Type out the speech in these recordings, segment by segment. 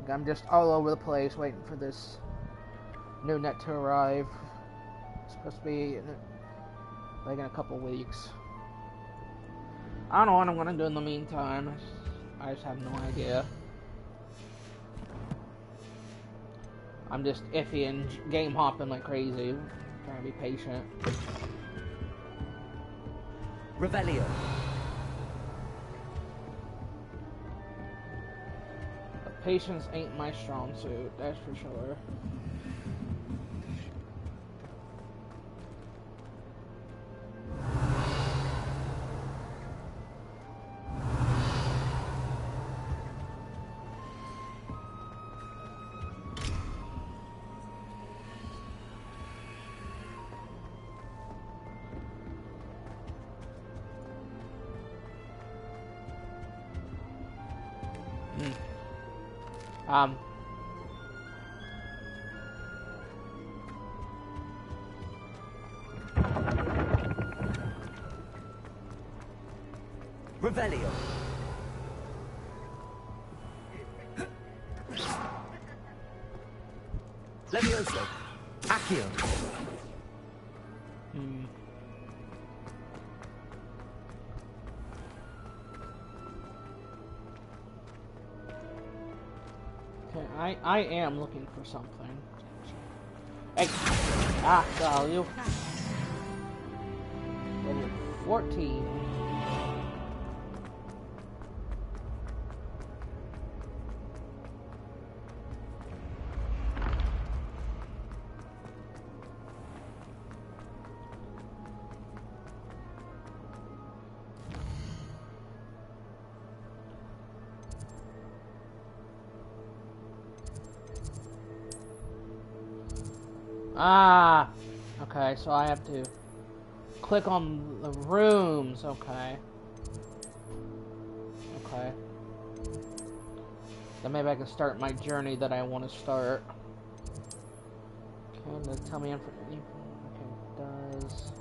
I'm just all over the place waiting for this new net to arrive. It's supposed to be like in a couple weeks. I don't know what I'm gonna do in the meantime. I just have no idea. I'm just iffy and game hopping like crazy. Trying to be patient. Revelio. But patience ain't my strong suit, that's for sure. Revelio. Levioso. Accio. Okay, I am looking for something. Hey! Ah, saw you. Level 14. Ah! Okay, so I have to click on the rooms. Okay. Okay. Then maybe I can start my journey that I want to start. Okay, does it tell me information? Okay, it does.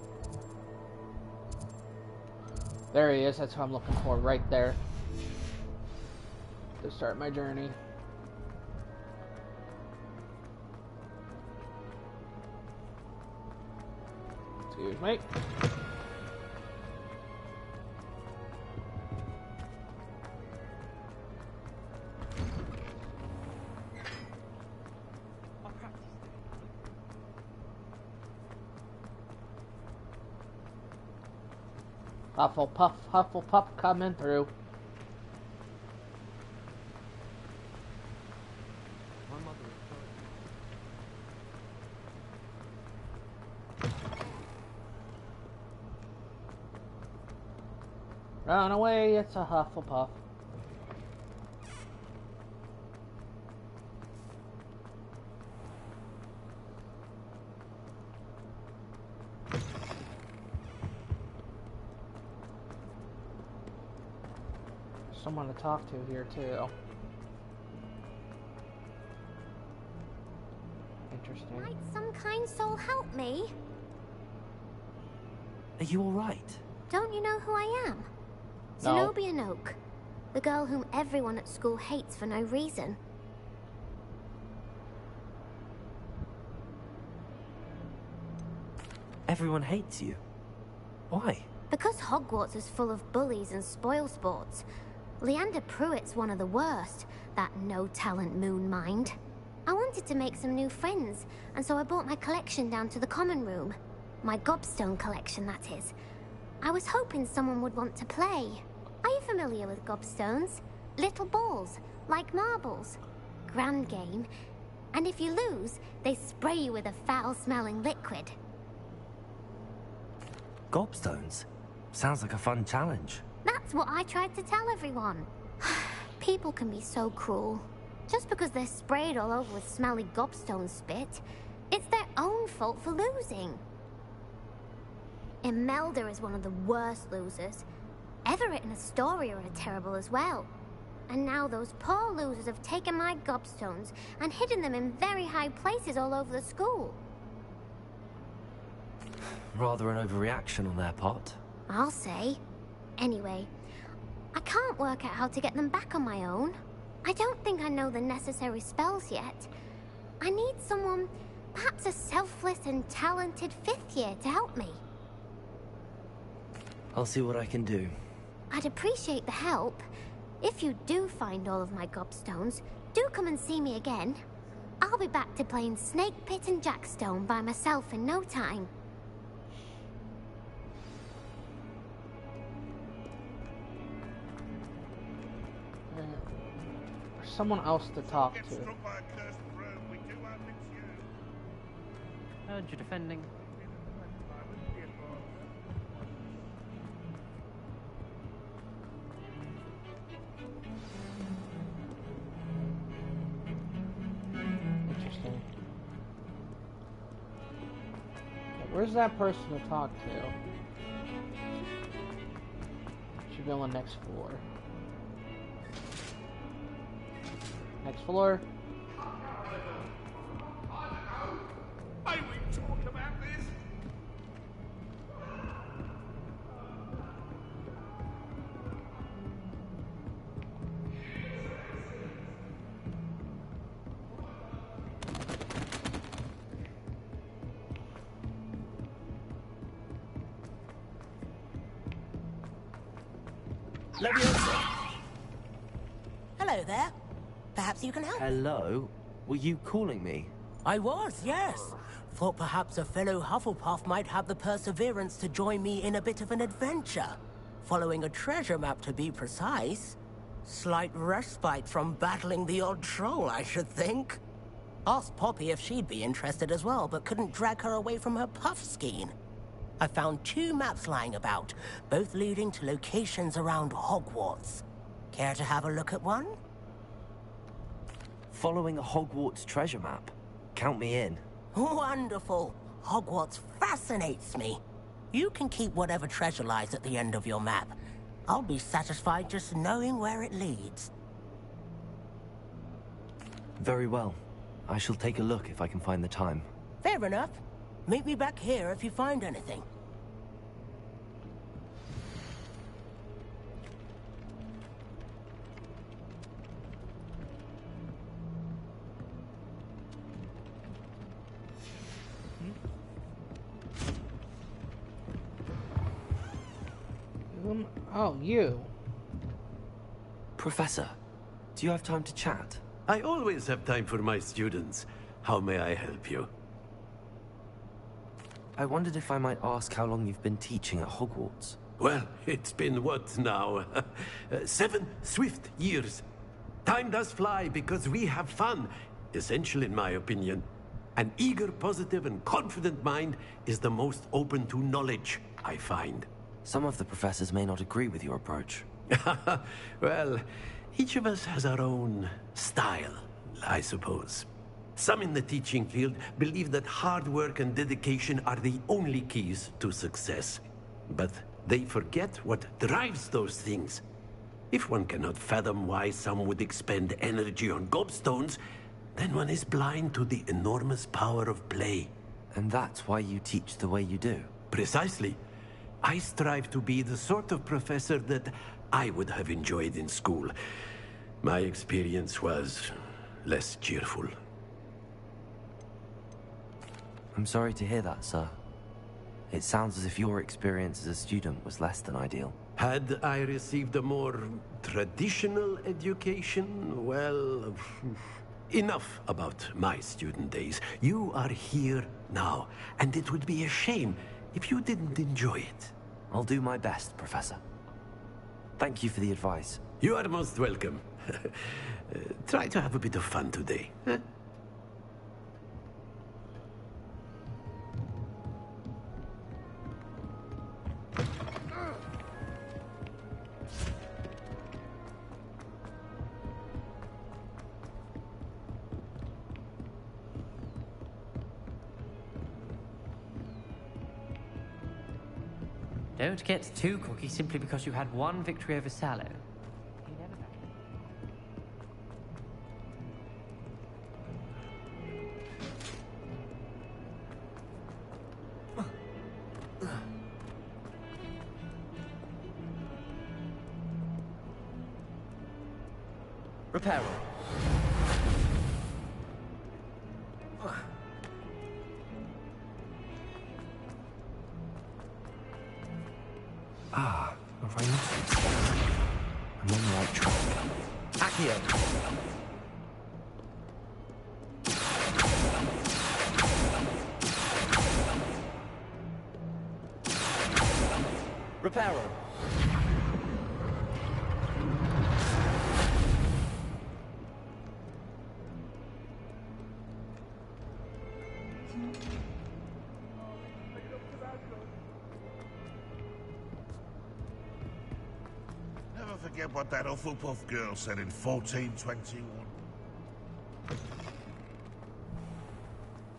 There he is, that's what I'm looking for, right there. To start my journey. Excuse me. Hufflepuff coming through. Run away, it's a Hufflepuff. Someone to talk to here too. Interesting. Might some kind soul help me? Are you alright? Don't you know who I am? No. Zenobia Noak, the girl whom everyone at school hates for no reason. Everyone hates you. Why? Because Hogwarts is full of bullies and spoilsports. Leander Pruitt's one of the worst, that no-talent moon mind. I wanted to make some new friends, and so I brought my collection down to the common room. My gobstone collection, that is. I was hoping someone would want to play. Are you familiar with gobstones? Little balls, like marbles. Grand game. And if you lose, they spray you with a foul-smelling liquid. Gobstones? Sounds like a fun challenge. That's what I tried to tell everyone. People can be so cruel. Just because they're sprayed all over with smelly gobstone spit, it's their own fault for losing. Imelda is one of the worst losers. Everett and Astoria are terrible as well. And now those poor losers have taken my gobstones and hidden them in very high places all over the school. Rather an overreaction on their part. I'll say. Anyway, I can't work out how to get them back on my own. I don't think I know the necessary spells yet. I need someone, perhaps a selfless and talented 5th year to help me. I'll see what I can do. I'd appreciate the help. If you do find all of my gobstones, do come and see me again. I'll be back to playing Snake Pit and Jackstone by myself in no time. Someone else to talk to. Heard you defending. Interesting. Okay, where's that person to talk to? Should be on the next floor. Next floor. I will talk about this. Hello there. Perhaps you can help? Hello? Were you calling me? I was, yes. Thought perhaps a fellow Hufflepuff might have the perseverance to join me in a bit of an adventure. Following a treasure map, to be precise. Slight respite from battling the odd troll, I should think. Asked Poppy if she'd be interested as well, but couldn't drag her away from her puff skein. I found 2 maps lying about, both leading to locations around Hogwarts. Care to have a look at one? Following a Hogwarts treasure map? Count me in. Wonderful. Hogwarts fascinates me. You can keep whatever treasure lies at the end of your map. I'll be satisfied just knowing where it leads. Very well. I shall take a look if I can find the time. Fair enough. Meet me back here if you find anything. Oh, you. Professor, do you have time to chat? I always have time for my students. How may I help you? I wondered if I might ask how long you've been teaching at Hogwarts. Well, it's been what now? 7 swift years. Time does fly because we have fun. Essential in my opinion. An eager, positive, and confident mind is the most open to knowledge, I find. Some of the professors may not agree with your approach. Well, each of us has our own style, I suppose. Some in the teaching field believe that hard work and dedication are the only keys to success. But they forget what drives those things. If one cannot fathom why some would expend energy on gobstones, then one is blind to the enormous power of play. And that's why you teach the way you do? Precisely. I strive to be the sort of professor that I would have enjoyed in school. My experience was less cheerful. I'm sorry to hear that, sir. It sounds as if your experience as a student was less than ideal. Had I received a more traditional education, well, enough about my student days. You are here now, and it would be a shame if you didn't enjoy it. I'll do my best, Professor. Thank you for the advice. You are most welcome. Try to have a bit of fun today. Huh? Don't get too cocky simply because you had one victory over Sallow. You never know. Reparo. Ah, a rhinoceros. I'm on the right track. Accio. Reparo. Never forget what that Hufflepuff girl said in 1421.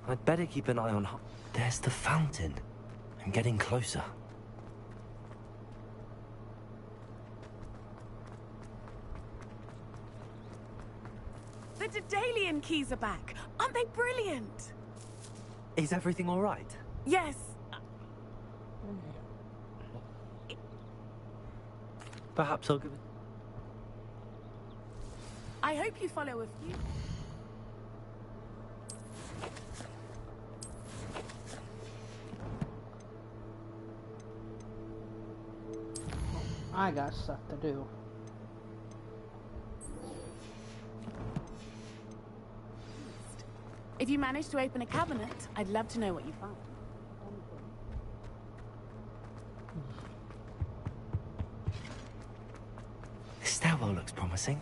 I'd better keep an eye on... There's the fountain. I'm getting closer. The Daedalian keys are back. Aren't they brilliant? Is everything all right? Yes. Perhaps I'll give it... I hope you follow a few. I got stuff to do. If you manage to open a cabinet, I'd love to know what you found. This stairwell looks promising.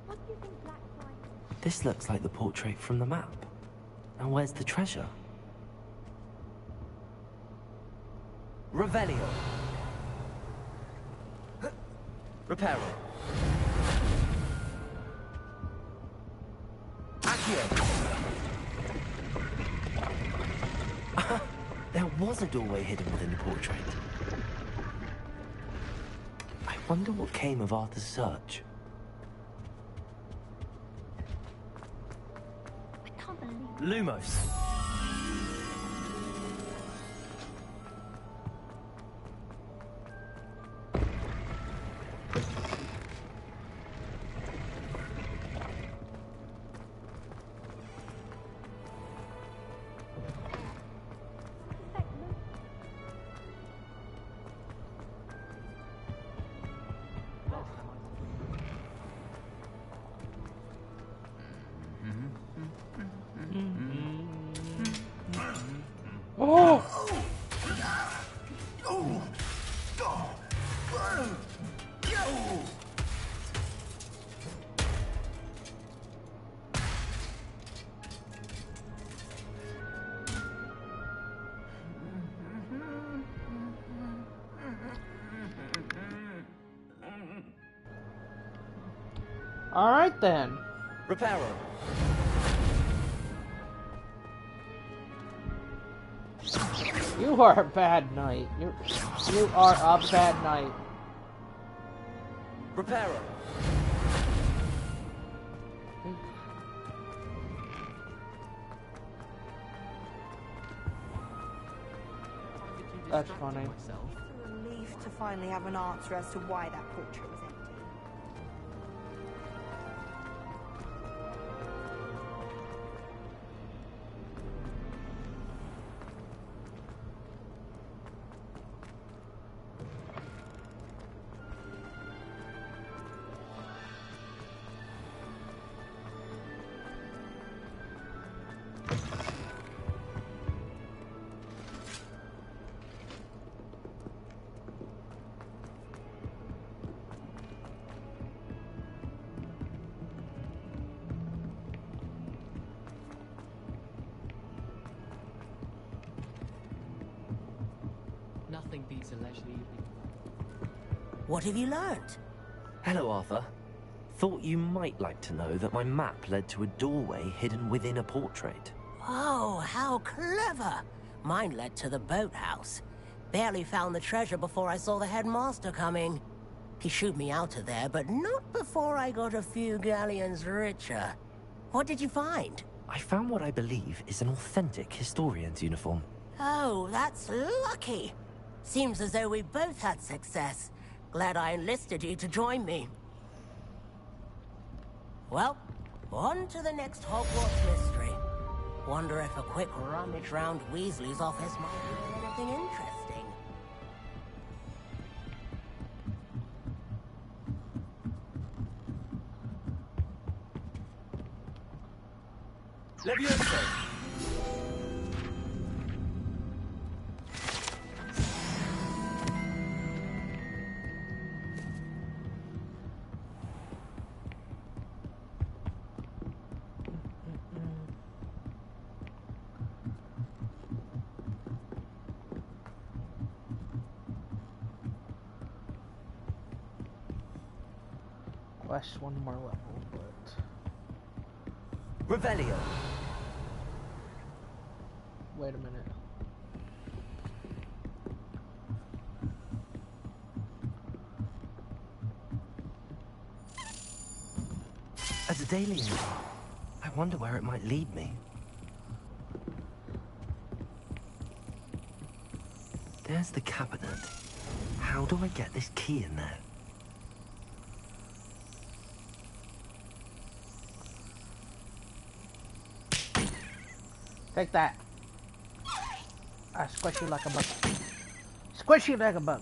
What do you think Blackthorn... This looks like the portrait from the map. Now where's the treasure? Revelio. Reparo. Accio. There was a doorway hidden within the portrait. I wonder what came of Arthur's search. I can't believe... Lumos. Oh! All right then. Reparo. You are a bad knight. You are a bad knight. Reparo. That's funny. It's a relief to finally have an answer as to why that portrait was empty. Nothing beats a leisurely evening. What have you learned? Hello, Arthur. Thought you might like to know that my map led to a doorway hidden within a portrait. Oh, how clever! Mine led to the boathouse. Barely found the treasure before I saw the headmaster coming. He shooed me out of there, but not before I got a few galleons richer. What did you find? I found what I believe is an authentic historian's uniform. Oh, that's lucky. Seems as though we both had success. Glad I enlisted you to join me. Well, on to the next Hogwarts mystery. Wonder if a quick rummage round Weasley's office might reveal anything interesting. Levioso! Quest one more level, but Revelio. wait a minute. A Daedalian. I wonder where it might lead me. There's the cabinet. How do I get this key in there? Take that. I squish you like a bug. Squish you like a bug.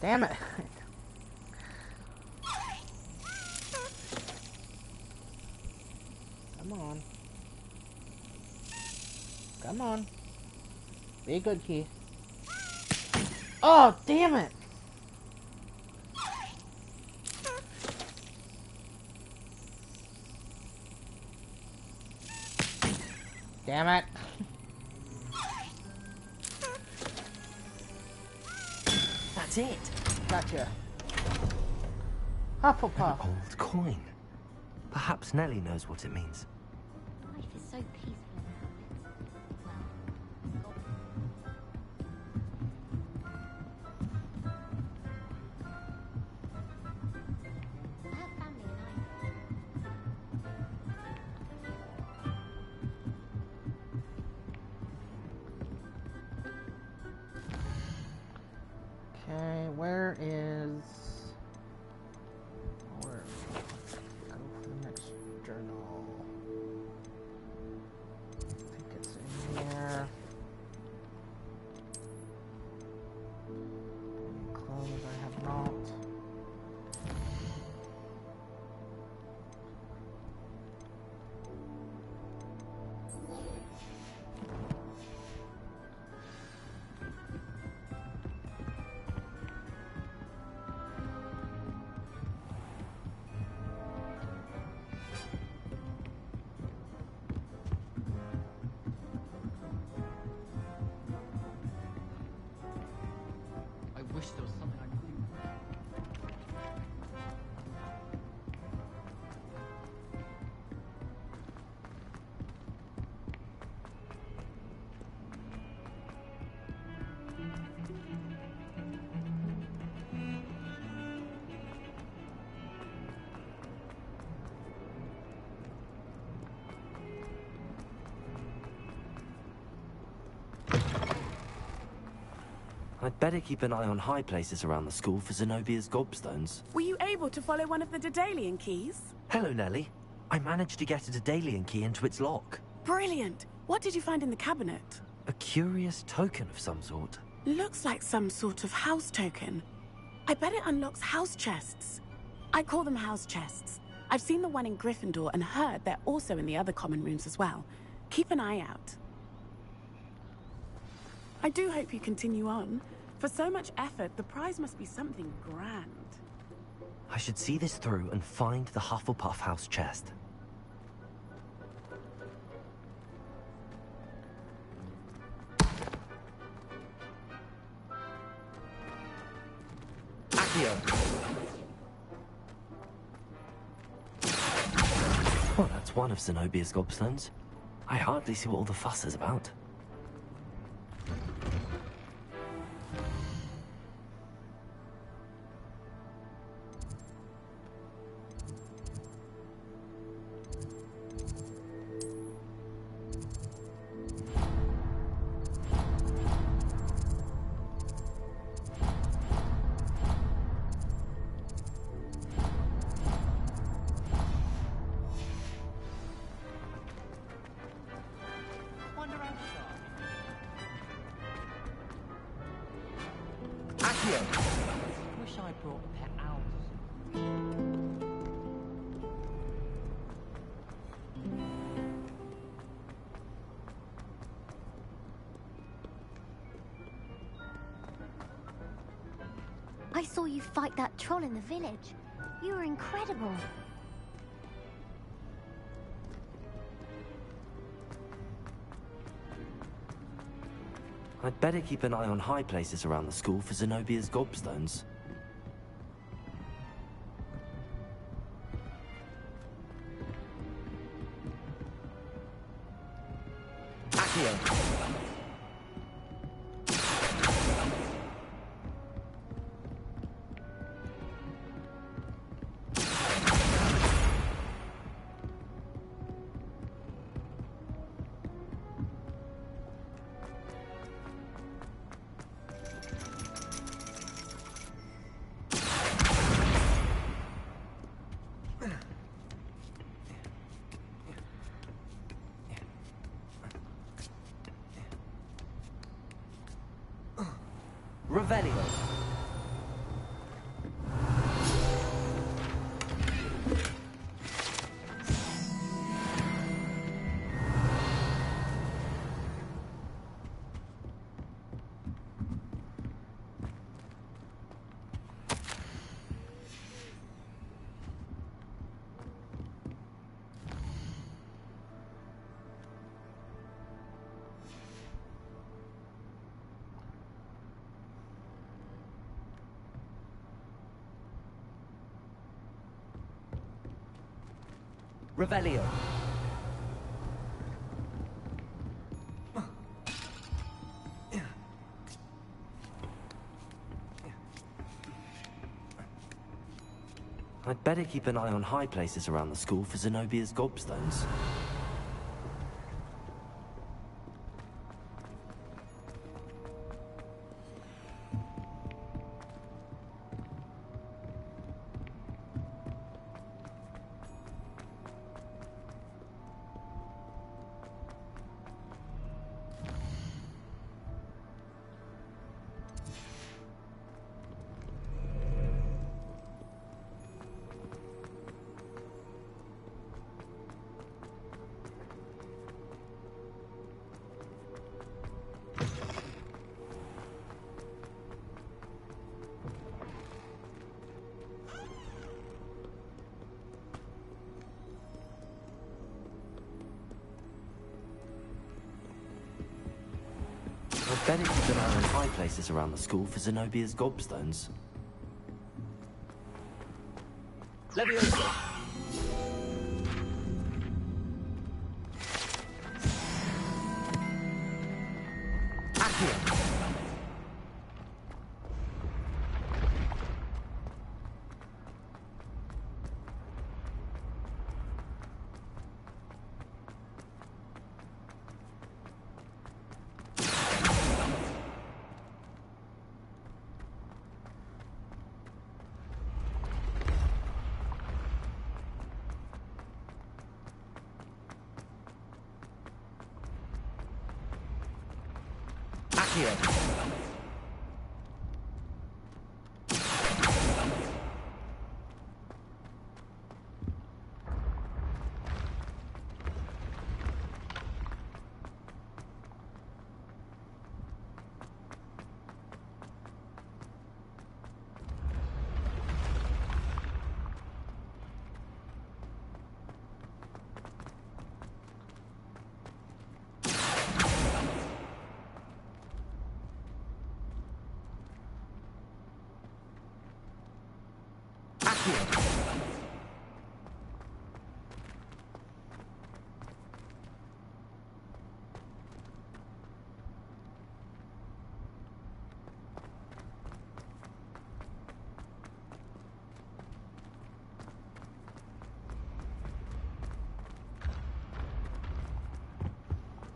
Damn it. Come on. Come on. Be a good key. Oh, damn it! Damn it. That's it. Gotcha. Hufflepuff. An old coin. Perhaps Nellie knows what it means. Life is so peaceful in the habits. Well, I have family in Okay, where is... Where? Go for the next journal. I think it's in here. Clothes I have not. I wish there was something I could do. I'd better keep an eye on high places around the school for Zenobia's gobstones. Were you able to follow one of the Daedalian keys? Hello, Nellie. I managed to get a Daedalian key into its lock. Brilliant. What did you find in the cabinet? A curious token of some sort. Looks like some sort of house token. I bet it unlocks house chests. I call them house chests. I've seen the one in Gryffindor and heard they're also in the other common rooms as well. Keep an eye out. I do hope you continue on. For so much effort, the prize must be something grand. I should see this through and find the Hufflepuff house chest. Accio. Well, that's one of Zenobia's gobstones. I hardly see what all the fuss is about. Accio! Wish I brought a pet owl. I saw you fight that troll in the village. You were incredible. I'd better keep an eye on high places around the school for Zenobia's gobstones. Accio! Revelio. Revelio. I'd better keep an eye on high places around the school for Zenobia's gobstones. I'd better keep an eye on high places around the school for Zenobia's gobstones. Leviosa! Accio! Accio!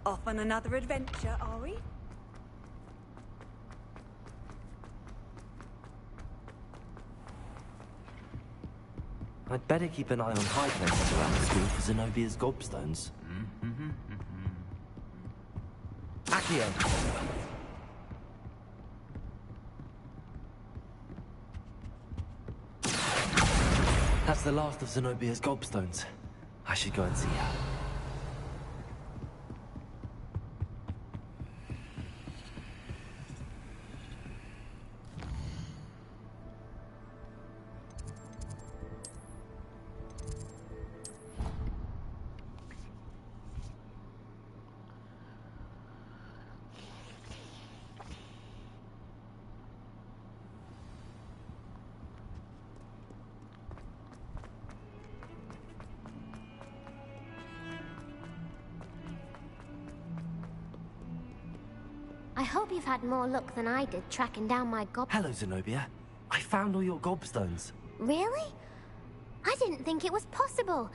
Off on another adventure, are we? I'd better keep an eye on high places around the school for Zenobia's gobstones. Accio! That's the last of Zenobia's gobstones. I should go and see her. I hope you've had more luck than I did tracking down my Hello, Zenobia. I found all your gobstones. Really? I didn't think it was possible.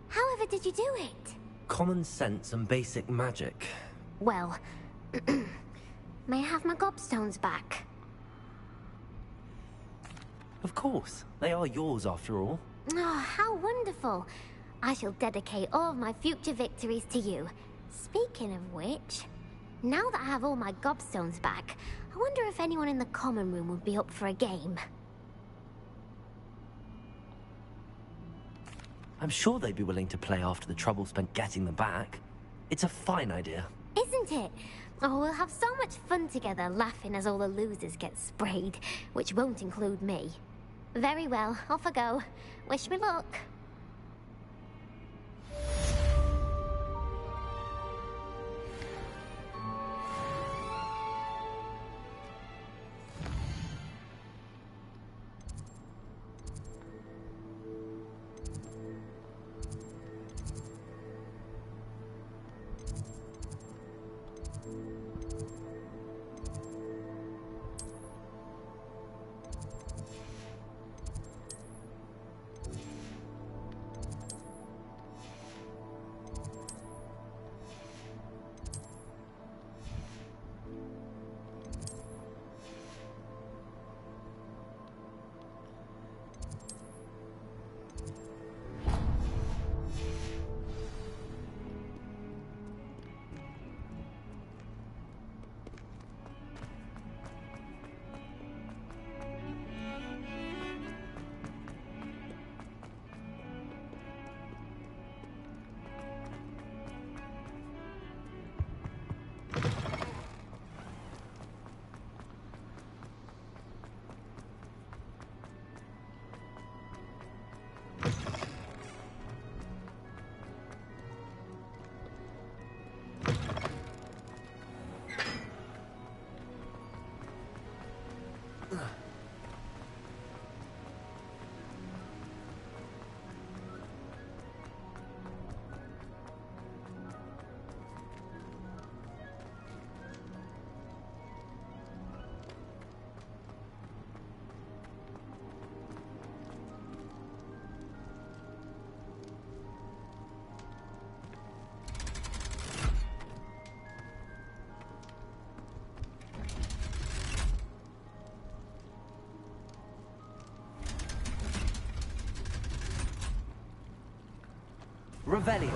However did you do it? Common sense and basic magic. Well, may I have my gobstones back? Of course. They are yours after all. Oh, how wonderful. I shall dedicate all of my future victories to you. Speaking of which, now that I have all my gobstones back, I wonder if anyone in the common room would be up for a game. I'm sure they'd be willing to play after the trouble spent getting them back. It's a fine idea. Isn't it? Oh, we'll have so much fun together, laughing as all the losers get sprayed, which won't include me. Very well, off I go. Wish me luck. Revelio.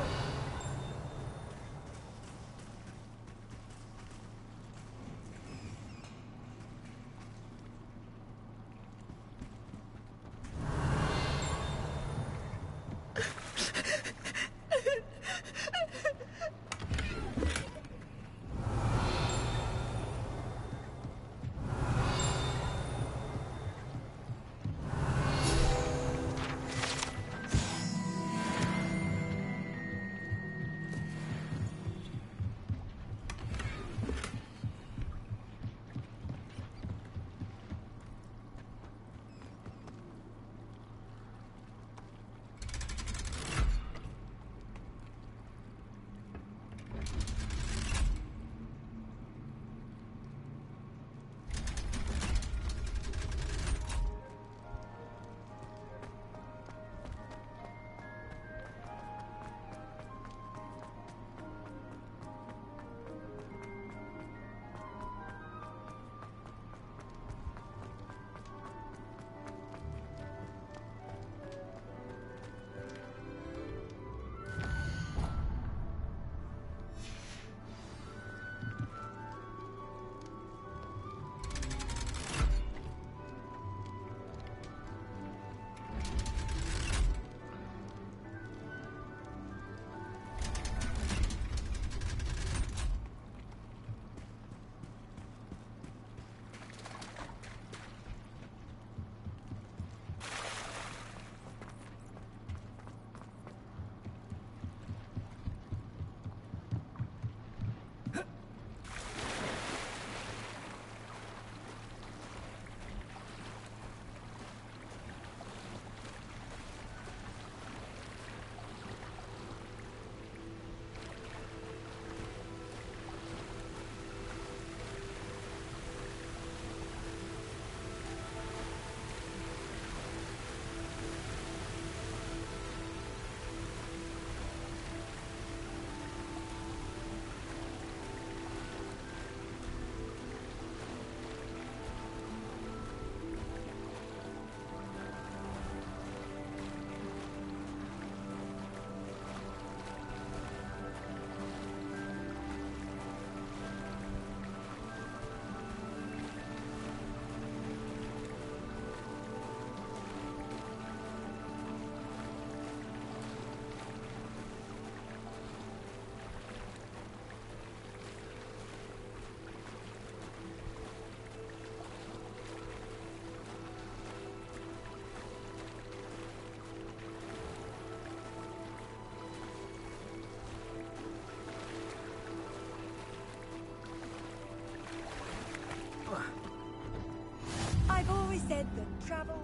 travel.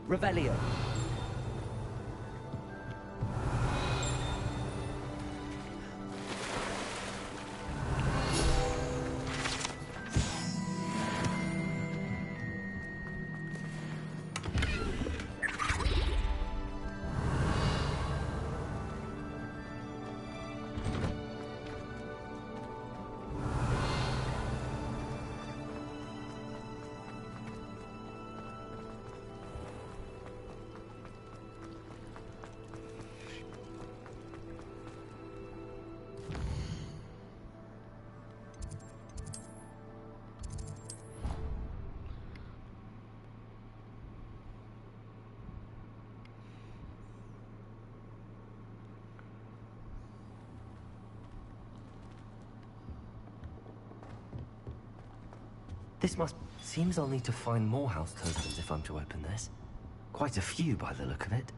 Revelio. This must... Seems I'll need to find more house tokens if I'm to open this. Quite a few by the look of it.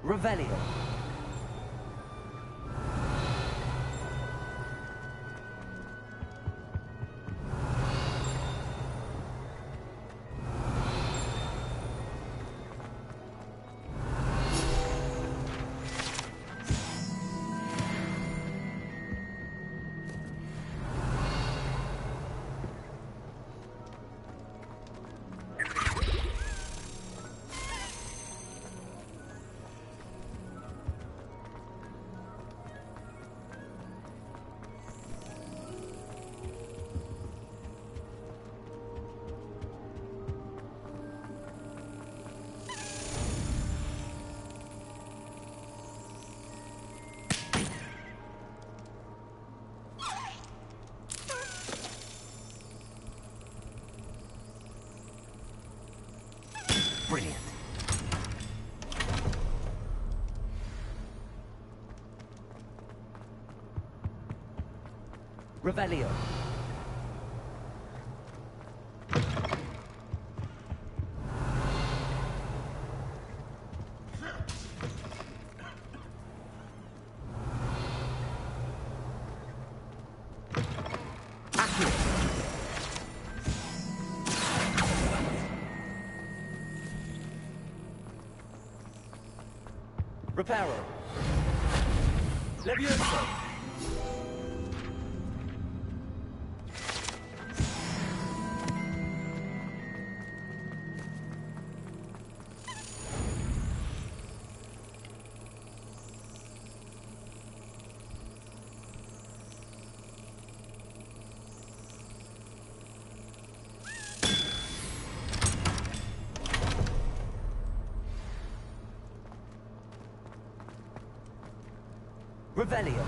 Revelio. Brilliant. Revelio. Reparo. Levioso. Revelio.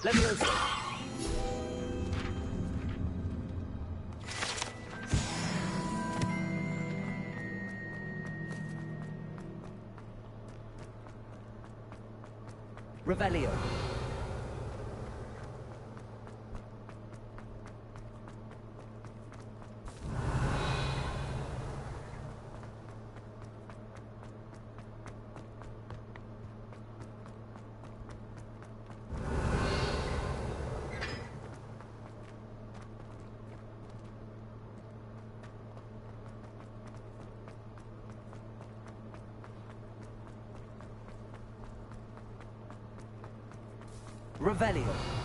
Levioso. Revelio. Revelio.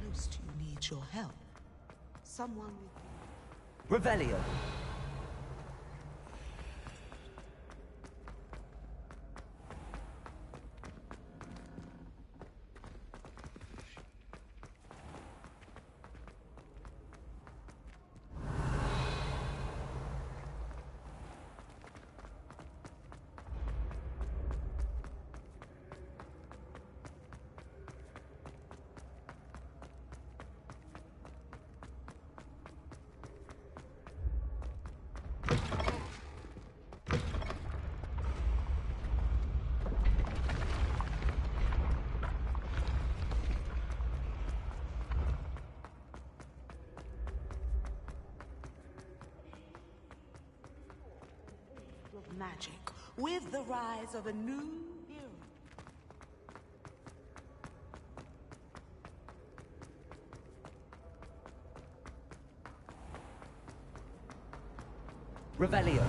host who needs your help. Someone with... Revelio. of magic with the rise of a new era. Revelio.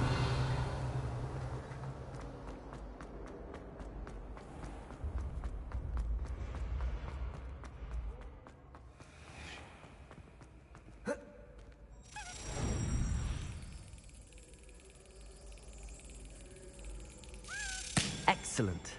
Excellent.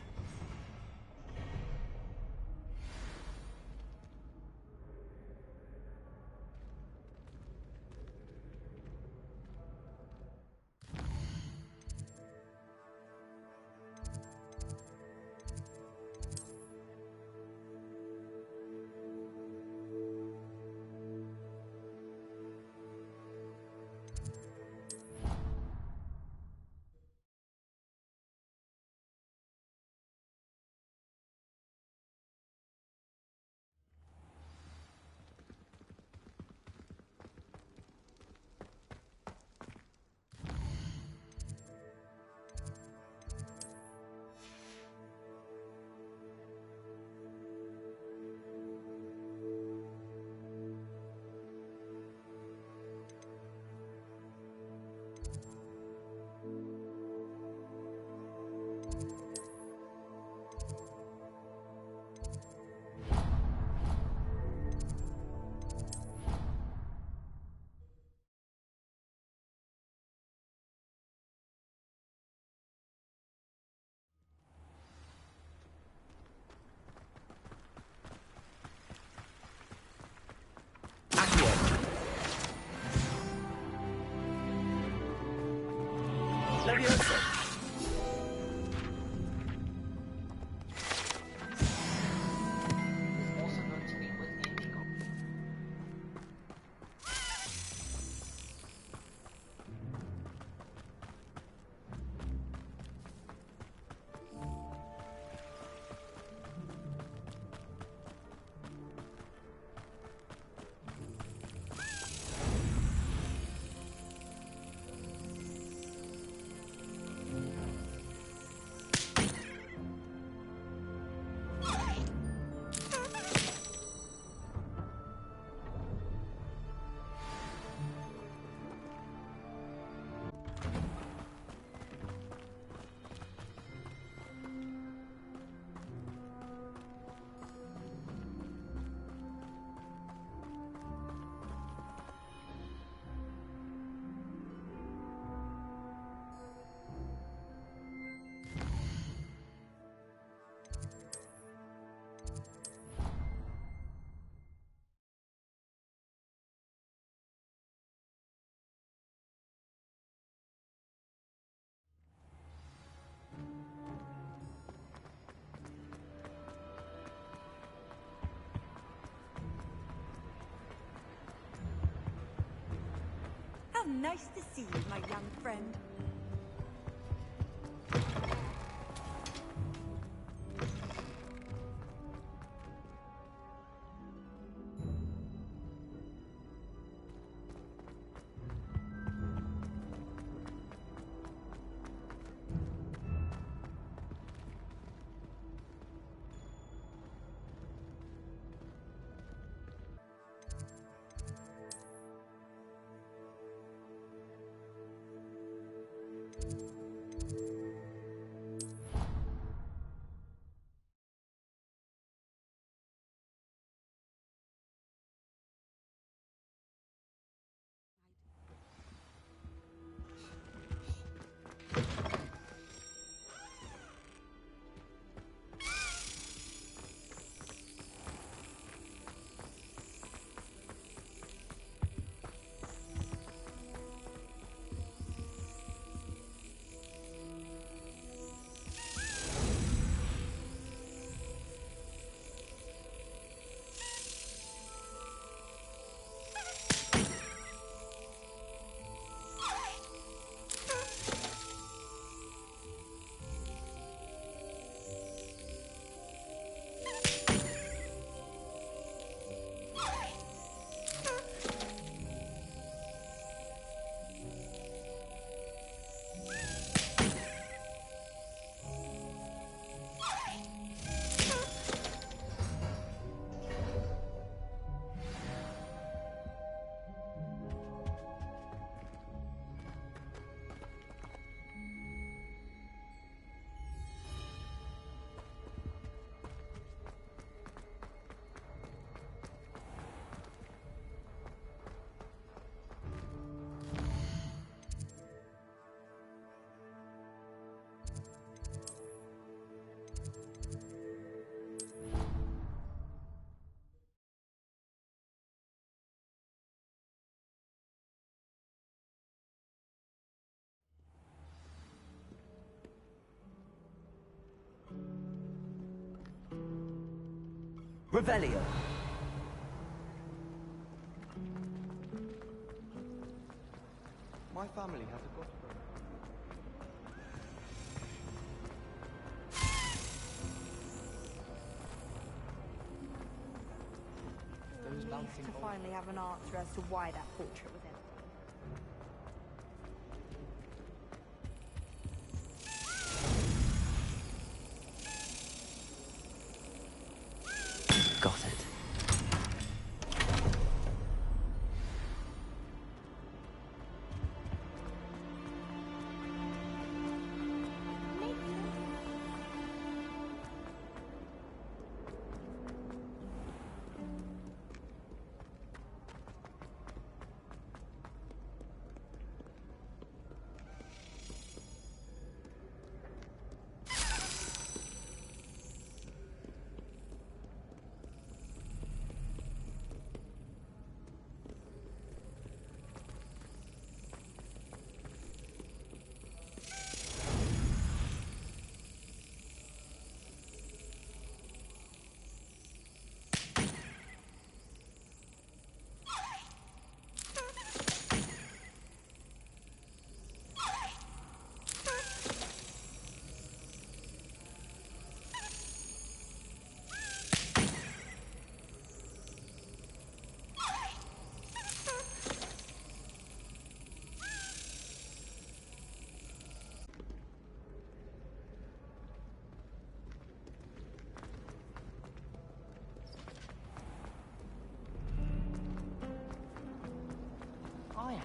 Leviosa. Is also known to be with Indigo. How nice to see you, my young friend. Revelio. My family has a gospel. Relieved to finally have an answer as to why that portrait was empty. Got it. I am.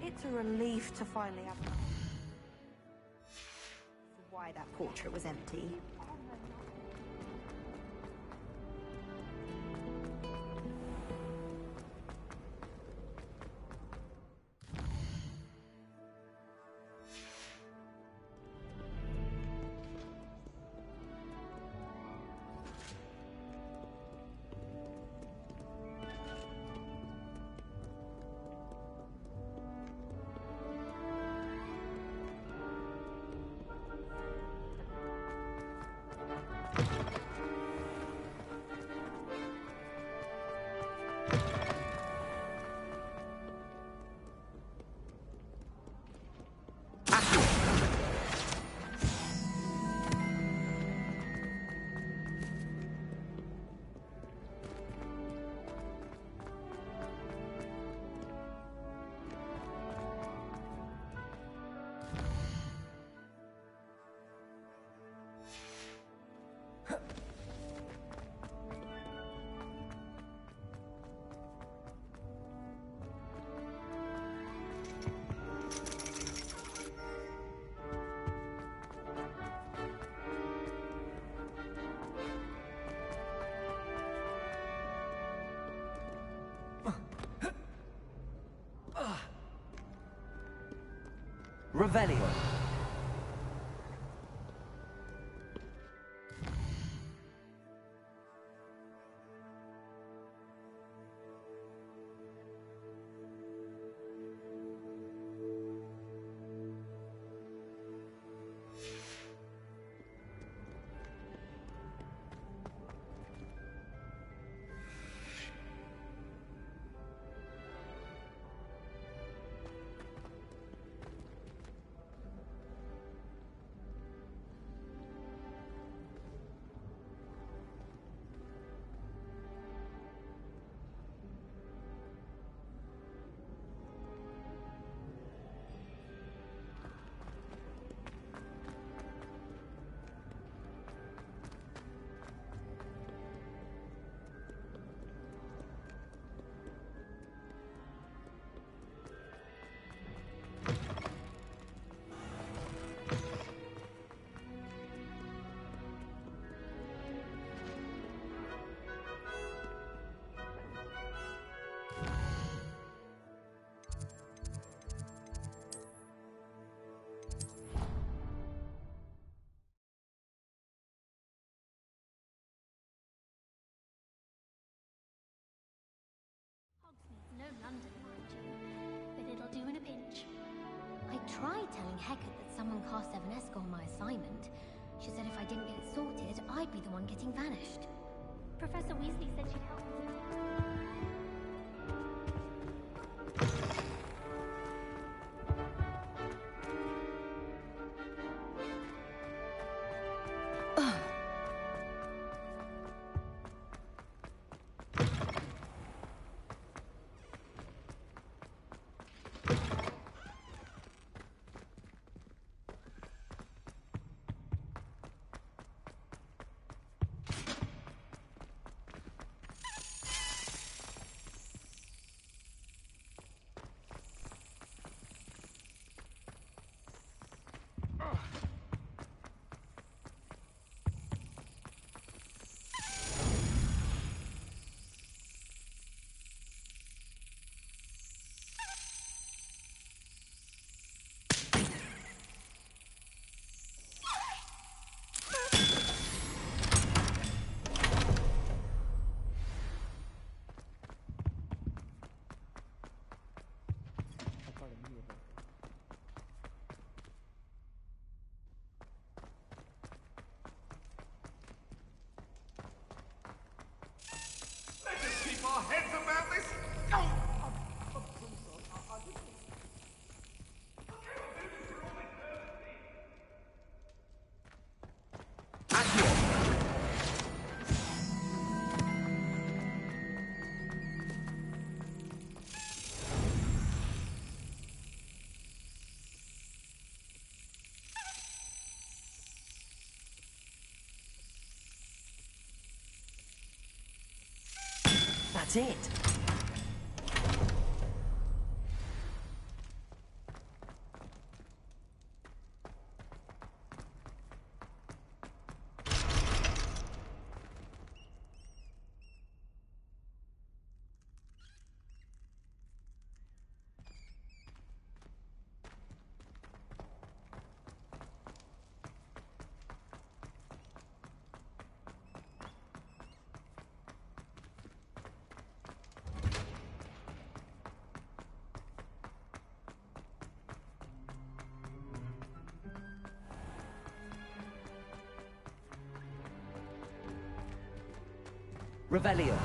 It's a relief to finally have an answer for why that portrait was empty. Revelio. No London, mind you, but it'll do in a pinch. I tried telling Hecate that someone cast Evanesco on my assignment. She said if I didn't get it sorted, I'd be the one getting vanished. Professor Weasley said she'd help me. That's it. Revelio.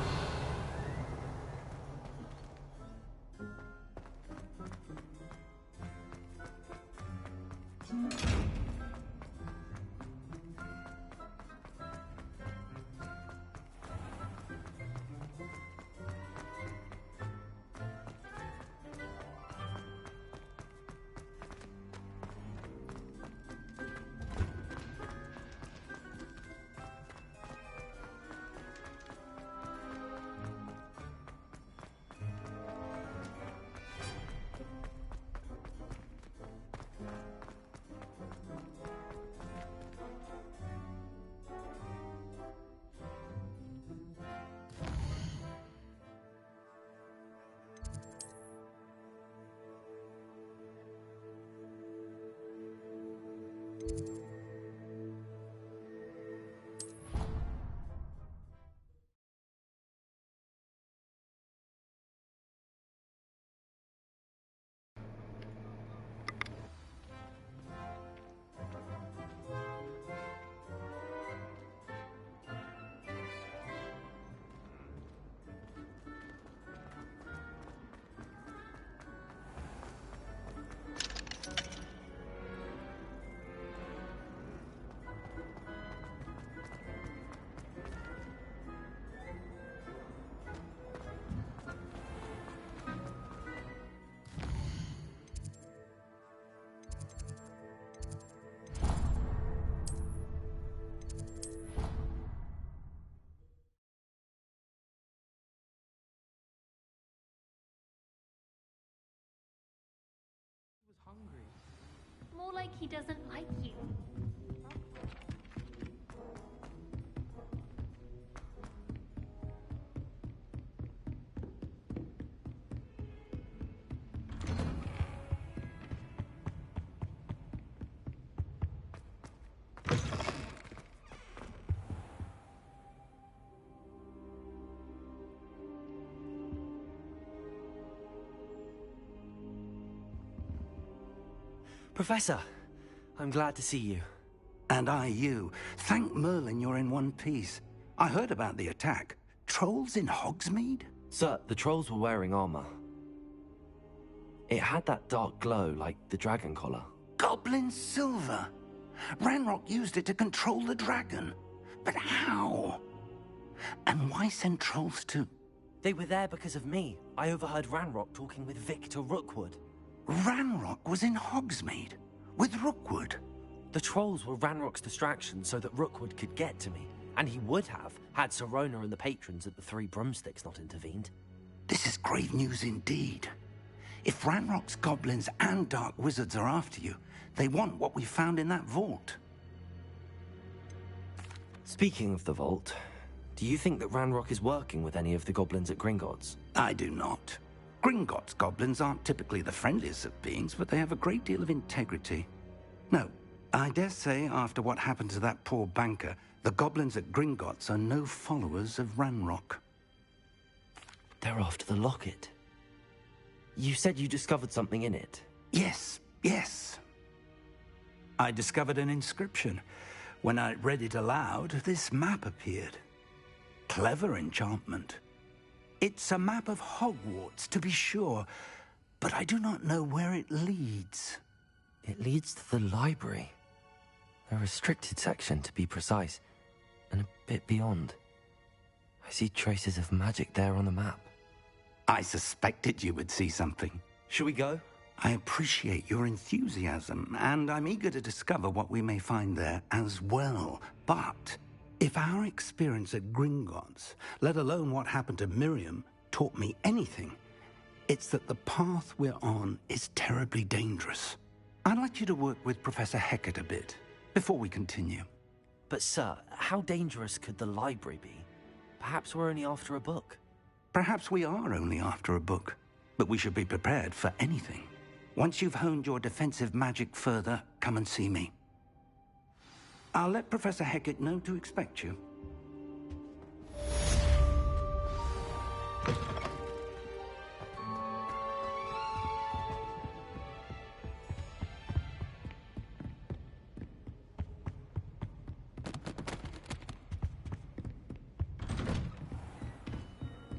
More like he doesn't like you. Professor, I'm glad to see you. And I you. Thank Merlin you're in one piece. I heard about the attack. Trolls in Hogsmeade? Sir, the trolls were wearing armor. It had that dark glow like the dragon collar. Goblin silver! Ranrock used it to control the dragon. But how? And why send trolls to... They were there because of me. I overheard Ranrock talking with Victor Rookwood. Ranrock was in Hogsmeade? With Rookwood? The trolls were Ranrock's distraction so that Rookwood could get to me. And he would have, had Sirona and the patrons at the Three Broomsticks not intervened. This is grave news indeed. If Ranrock's goblins and dark wizards are after you, they want what we found in that vault. Speaking of the vault, do you think that Ranrock is working with any of the goblins at Gringotts? I do not. Gringotts goblins aren't typically the friendliest of beings, but they have a great deal of integrity. No, I dare say after what happened to that poor banker, the goblins at Gringotts are no followers of Ranrock. They're after the locket. You said you discovered something in it. Yes. I discovered an inscription. When I read it aloud, this map appeared. Clever enchantment. It's a map of Hogwarts, to be sure, but I do not know where it leads. It leads to the library. A restricted section, to be precise, and a bit beyond. I see traces of magic there on the map. I suspected you would see something. Shall we go? I appreciate your enthusiasm, and I'm eager to discover what we may find there as well. But if our experience at Gringotts, let alone what happened to Miriam, taught me anything, it's that the path we're on is terribly dangerous. I'd like you to work with Professor Hecat a bit, before we continue. But sir, how dangerous could the library be? Perhaps we're only after a book. Perhaps we are only after a book, but we should be prepared for anything. Once you've honed your defensive magic further, come and see me. I'll let Professor Hecat know to expect you.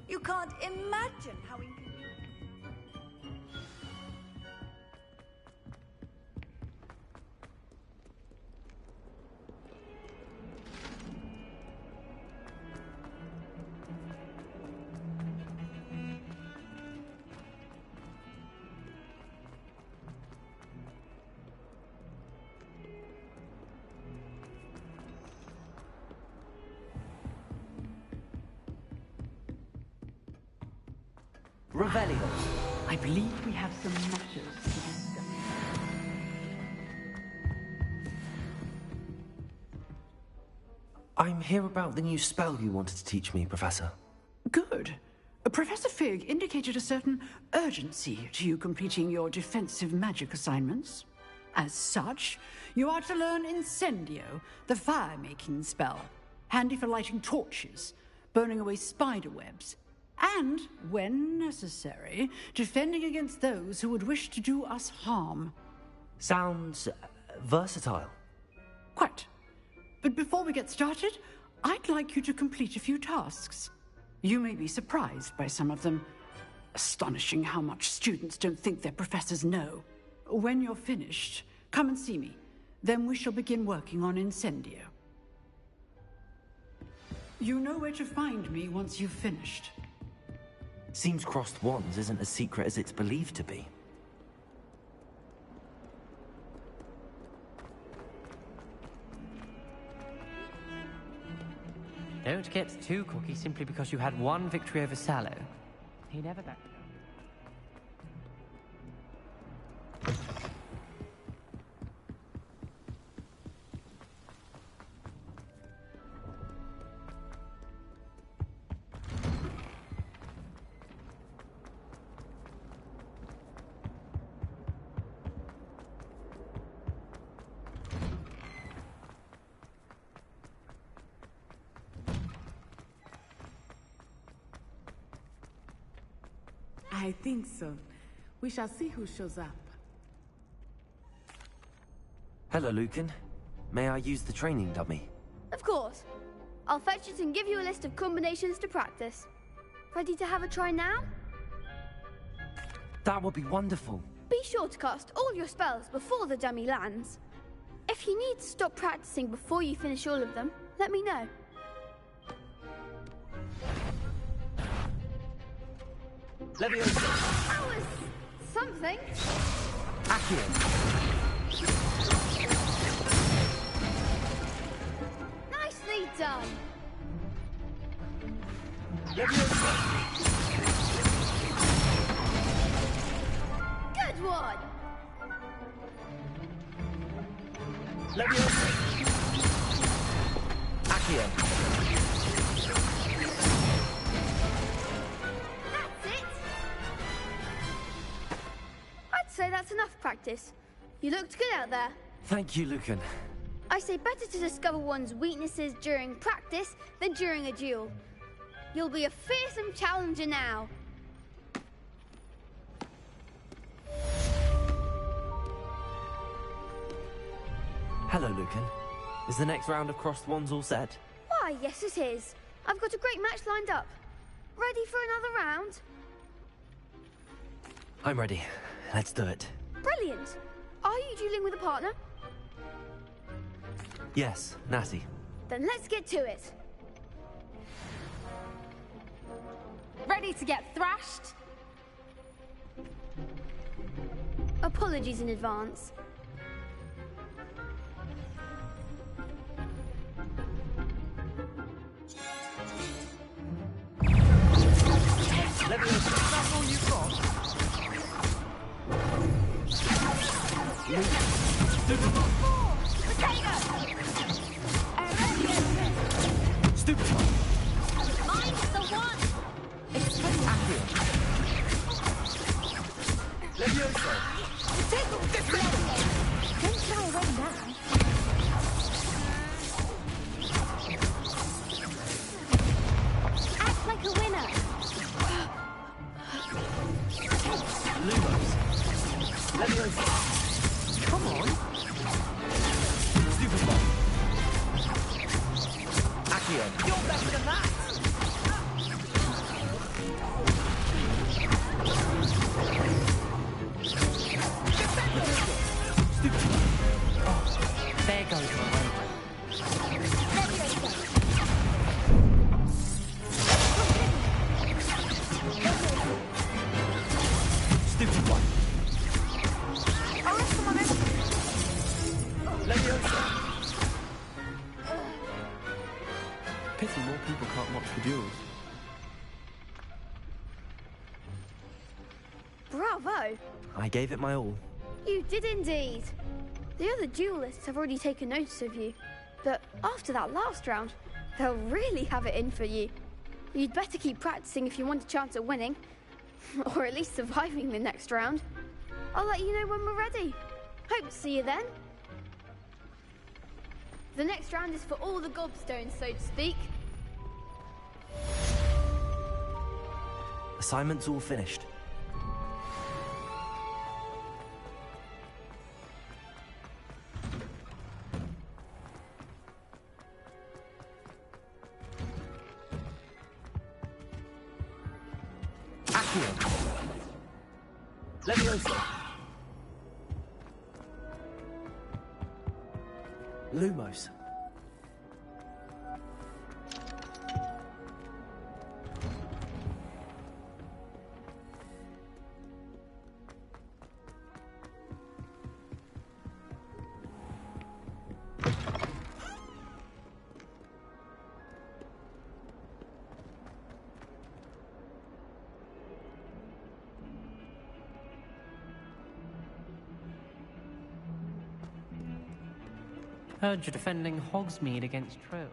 You can't imagine how inconvenient. Revelio. I believe we have some matters to discuss. I'm here about the new spell you wanted to teach me, Professor. Good. Professor Fig indicated a certain urgency to you completing your defensive magic assignments. As such, you are to learn Incendio, the fire-making spell, handy for lighting torches, burning away spider webs, and, when necessary, defending against those who would wish to do us harm. Sounds versatile. Quite. But before we get started, I'd like you to complete a few tasks. You may be surprised by some of them. Astonishing how much students don't think their professors know. When you're finished, come and see me. Then we shall begin working on Incendio. You know where to find me once you've finished. Seems crossed wands isn't as secret as it's believed to be. Don't get too cocky simply because you had one victory over Sallow. He never backed down. I think so. We shall see who shows up. Hello, Lucan. May I use the training dummy? Of course. I'll fetch it and give you a list of combinations to practice. Ready to have a try now? That would be wonderful. Be sure to cast all your spells before the dummy lands. If you need to stop practicing before you finish all of them, let me know. Leviosa! That was something. Accio! Nicely done. Leviosa! Good one. Leviosa! Accio! That's it. I'd say that's enough practice. You looked good out there. Thank you, Lucan. I say better to discover one's weaknesses during practice than during a duel. You'll be a fearsome challenger now. Hello, Lucan. Is the next round of Crossed Wands all set? Why, yes it is. I've got a great match lined up. Ready for another round? I'm ready. Let's do it. Brilliant. Are you dueling with a partner? Yes, Natty. Then let's get to it. Ready to get thrashed? Apologies in advance. Leviosa! That's all you've got? Stupid one! Mine's the one! It's pretty accurate. Leviosa! Don't shy away now. Act like a winner. Lumos! Leviosa! Come on! Stupid one! Accio! You're better than that! Stupid one! Oh, there goes my way. Stupid one! Leviosa! Pity more people can't watch the duels. Bravo. I gave it my all. You did indeed. The other duelists have already taken notice of you. But after that last round, they'll really have it in for you. You'd better keep practicing if you want a chance at winning. Or at least surviving the next round. I'll let you know when we're ready. Hope to see you then. The next round is for all the gobstones, so to speak. Assignment's all finished. Accio! Leviosa! Lumos! Heard you're defending Hogsmeade against Trill.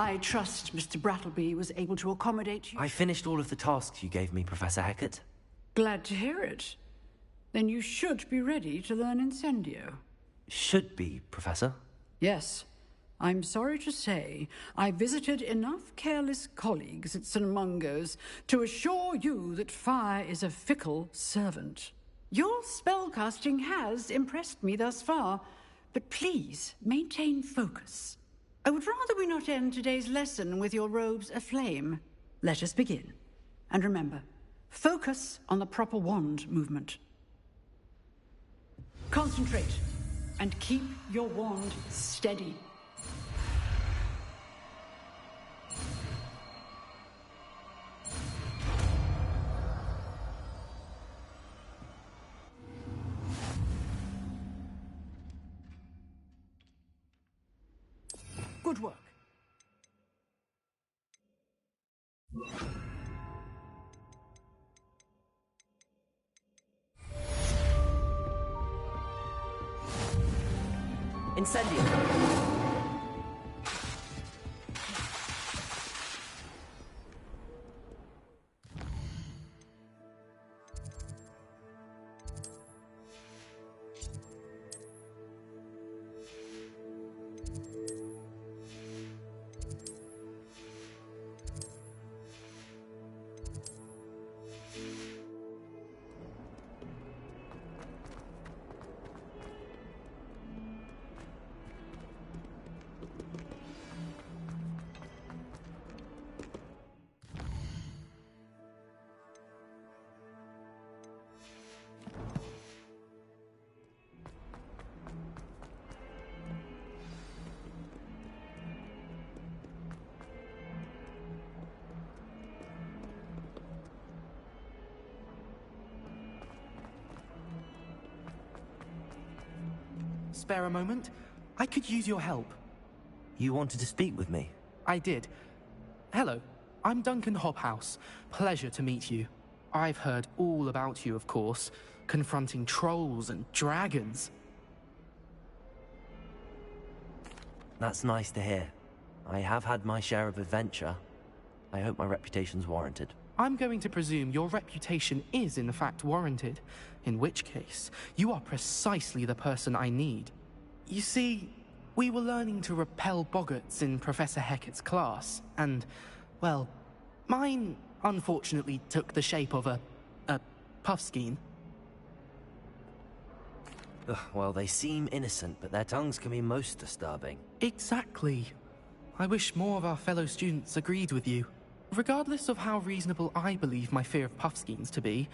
I trust Mr. Brattleby was able to accommodate you. I finished all of the tasks you gave me, Professor Hecat. Glad to hear it. Then you should be ready to learn Incendio. Should be, Professor. Yes. I'm sorry to say, I visited enough careless colleagues at St. Mungo's to assure you that fire is a fickle servant. Your spellcasting has impressed me thus far, but please maintain focus. I would rather we not end today's lesson with your robes aflame. Let us begin. And remember, focus on the proper wand movement. Concentrate, and keep your wand steady. Good work. Incendio. Spare a moment? I could use your help. You wanted to speak with me? I did. Hello, I'm Duncan Hobhouse. Pleasure to meet you. I've heard all about you, of course, confronting trolls and dragons. That's nice to hear. I have had my share of adventure. I hope my reputation's warranted. I'm going to presume your reputation is in fact warranted, in which case, you are precisely the person I need. You see, we were learning to repel boggarts in Professor Hecat's class, and, well, mine unfortunately took the shape of a puffskein. Ugh, well, they seem innocent, but their tongues can be most disturbing. Exactly. I wish more of our fellow students agreed with you. Regardless of how reasonable I believe my fear of puffskeins to be,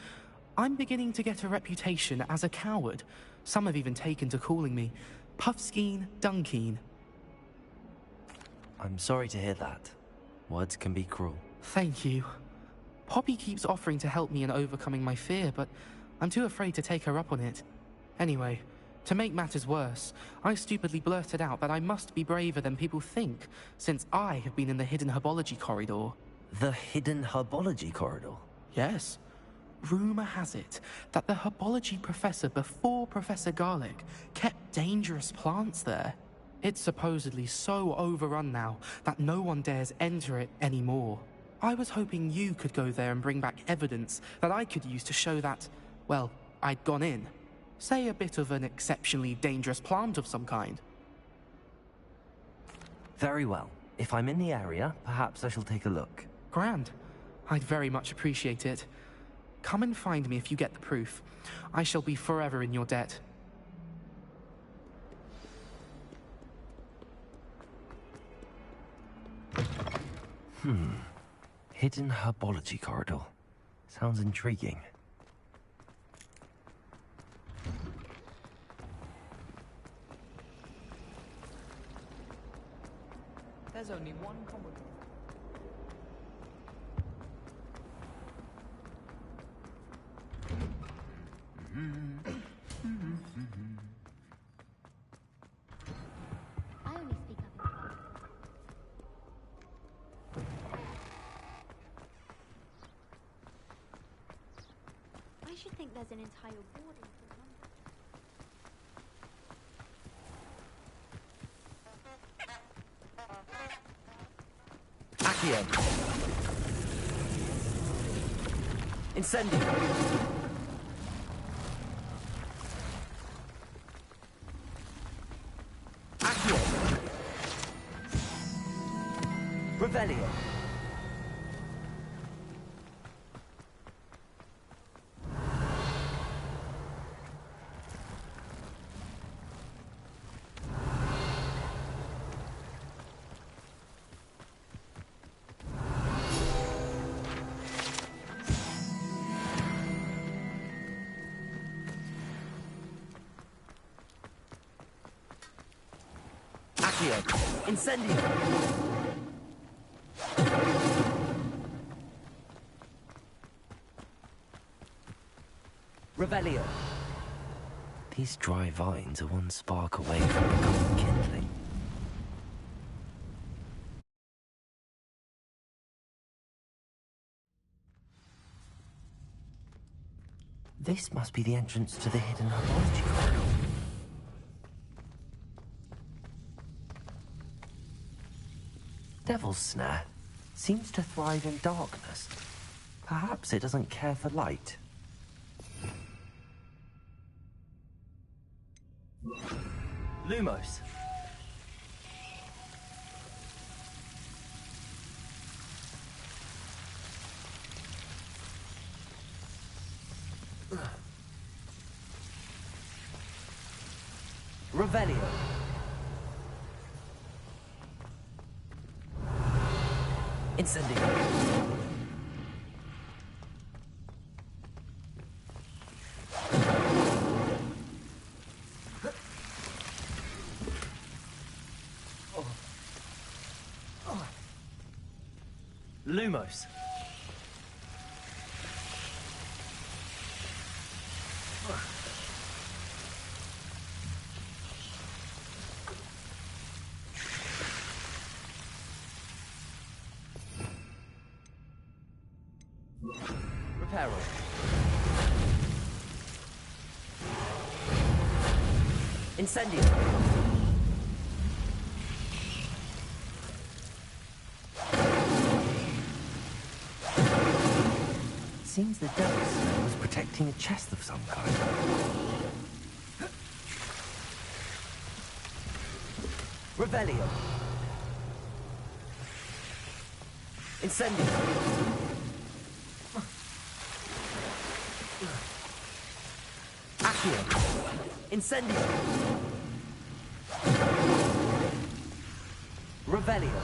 I'm beginning to get a reputation as a coward. Some have even taken to calling me Puffskeen Dunkeen. I'm sorry to hear that. Words can be cruel. Thank you. Poppy keeps offering to help me in overcoming my fear, but I'm too afraid to take her up on it. Anyway, to make matters worse, I stupidly blurted out that I must be braver than people think, since I have been in the Hidden Herbology Corridor. The Hidden Herbology Corridor? Yes. Rumor has it that the herbology professor before Professor Garlic kept dangerous plants there. It's supposedly so overrun now that no one dares enter it anymore. I was hoping you could go there and bring back evidence that I could use to show that, well, I'd gone in. Say a bit of an exceptionally dangerous plant of some kind. Very well. If I'm in the area, perhaps I shall take a look. Grand. I'd very much appreciate it. Come and find me if you get the proof. I shall be forever in your debt. Hidden Herbology Corridor. Sounds intriguing. There's only one common. I only speak up in class. I should think there's an entire boarding for London. Accio. Incendio. Accio. Revelio. Incendio. Revelio. These dry vines are one spark away from becoming kindling. This must be the entrance to the hidden herbology corridor. Devil's Snare seems to thrive in darkness. Perhaps it doesn't care for light. Lumos. Revelio. Incendio. Lumos. Reparo. Incendio. Seems the Devil's Snare was protecting a chest of some kind. Revelio. Incendio. Accio. Incendio. Revelio.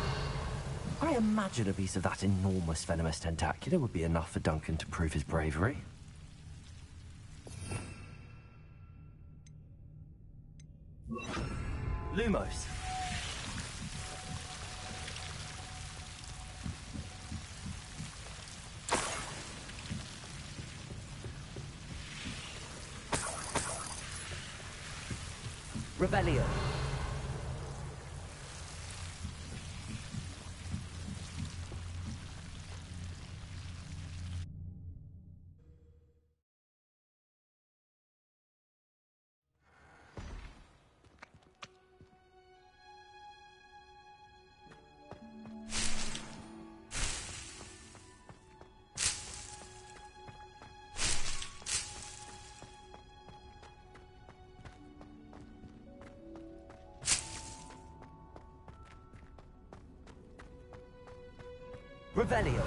I imagine a piece of that enormous venomous tentacula would be enough for Duncan to prove his bravery. Lumos. Revelio. Revelio.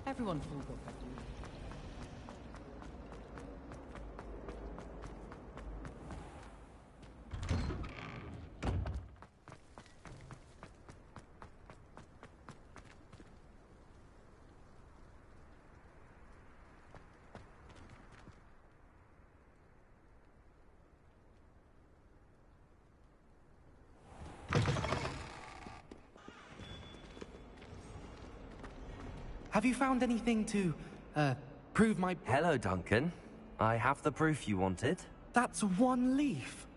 Everyone full book. Have you found anything to, prove my... Hello, Duncan. I have the proof you wanted. That's one leaf.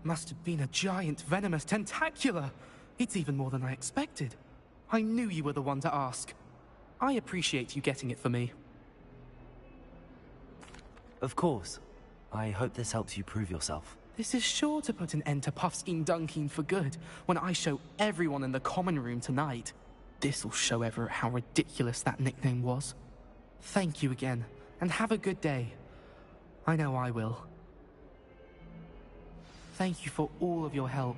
Must have been a giant venomous tentacula. It's even more than I expected. I knew you were the one to ask. I appreciate you getting it for me. Of course. I hope this helps you prove yourself. This is sure to put an end to Puffskein Dunkeen for good when I show everyone in the common room tonight. This'll show Everett how ridiculous that nickname was. Thank you again, and have a good day. I know I will. Thank you for all of your help.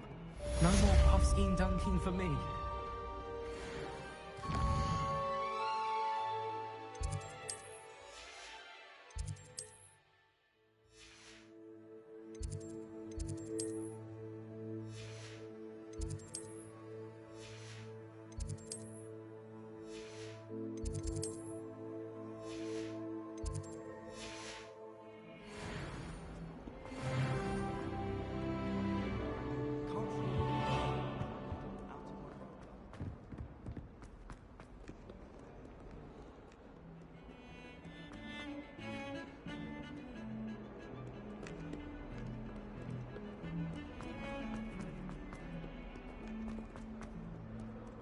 No more Puffskein Dunkeen for me.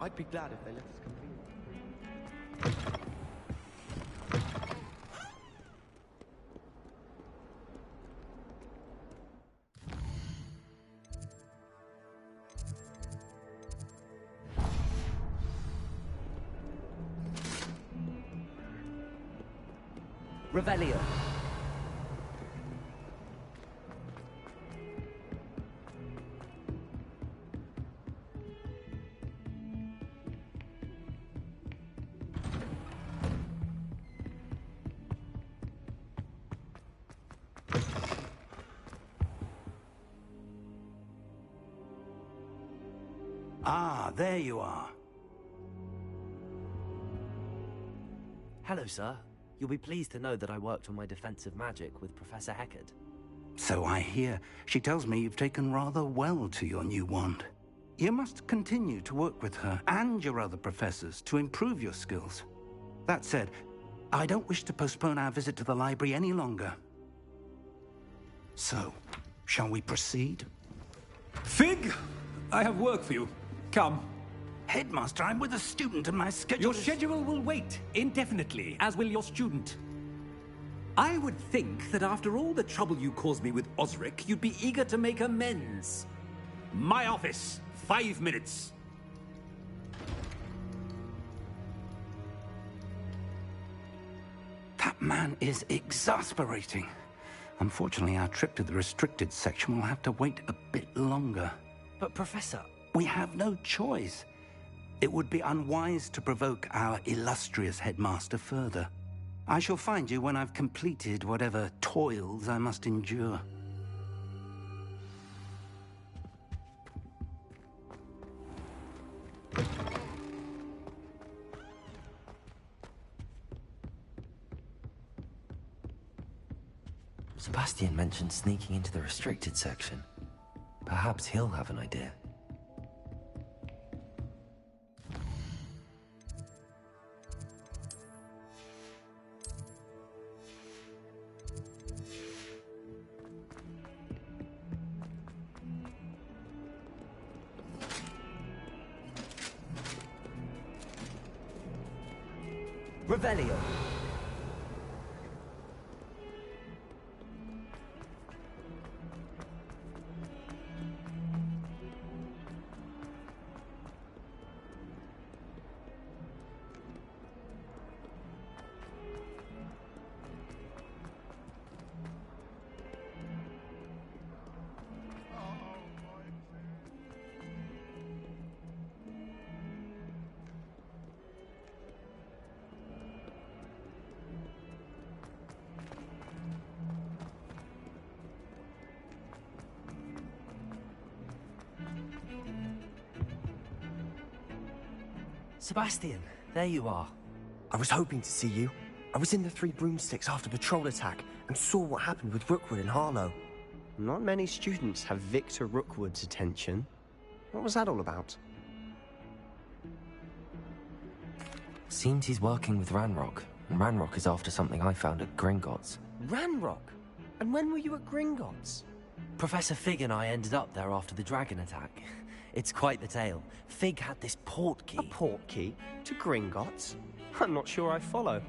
I'd be glad if they let us complete. Revelio. Ah, there you are. Hello, sir. You'll be pleased to know that I worked on my defensive magic with Professor Heckard. So I hear. She tells me you've taken rather well to your new wand. You must continue to work with her and your other professors to improve your skills. That said, I don't wish to postpone our visit to the library any longer. So, shall we proceed? Fig! I have work for you. Come. Headmaster, I'm with a student and my schedule Your schedule will wait indefinitely, as will your student. I would think that after all the trouble you caused me with Osric, you'd be eager to make amends. My office, 5 minutes. That man is exasperating. Unfortunately, our trip to the restricted section will have to wait a bit longer. But, Professor... We have no choice. It would be unwise to provoke our illustrious headmaster further. I shall find you when I've completed whatever toils I must endure. Sebastian mentioned sneaking into the restricted section. Perhaps he'll have an idea. Revelio. Sebastian, there you are. I was hoping to see you. I was in the Three Broomsticks after the troll attack and saw what happened with Rookwood and Harlow. Not many students have Victor Rookwood's attention. What was that all about? Seems he's working with Ranrock, and Ranrock is after something I found at Gringotts. Ranrock? And when were you at Gringotts? Professor Fig and I ended up there after the dragon attack. It's quite the tale. Fig had this port key. A port key? To Gringotts? I'm not sure I follow.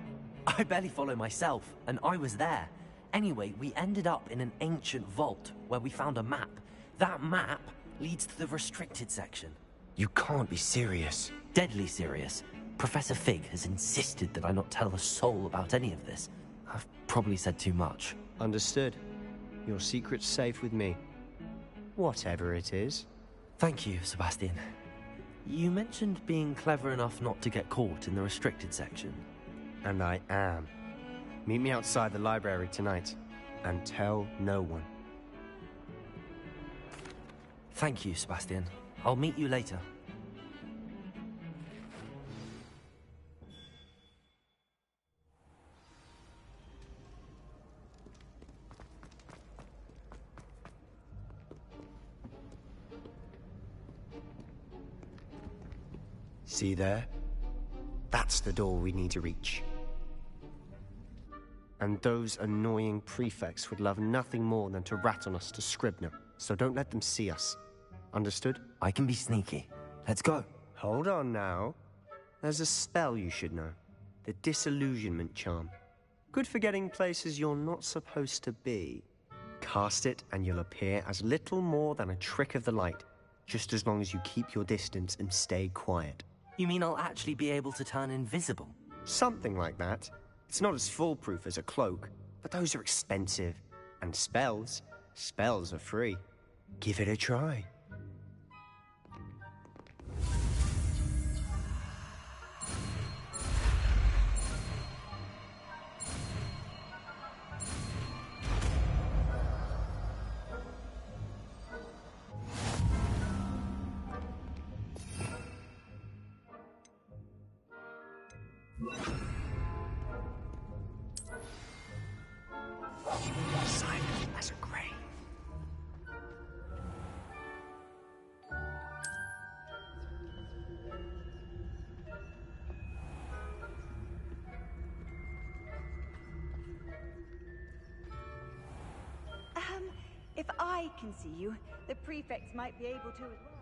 I barely follow myself, and I was there. Anyway, we ended up in an ancient vault where we found a map. That map leads to the restricted section. You can't be serious. Deadly serious. Professor Fig has insisted that I not tell a soul about any of this. I've probably said too much. Understood. Your secret's safe with me. Whatever it is. Thank you, Sebastian. You mentioned being clever enough not to get caught in the restricted section. And I am. Meet me outside the library tonight, and tell no one. Thank you, Sebastian. I'll meet you later. See there? That's the door we need to reach. And those annoying prefects would love nothing more than to rat on us to Scribner, so don't let them see us. Understood? I can be sneaky. Let's go. Hold on now. There's a spell you should know. The Disillusionment Charm. Good for getting places you're not supposed to be. Cast it and you'll appear as little more than a trick of the light, just as long as you keep your distance and stay quiet. You mean I'll actually be able to turn invisible? Something like that. It's not as foolproof as a cloak, but those are expensive. And spells are free. Give it a try. Silent as a grave. If I can see you, the prefects might be able to as well.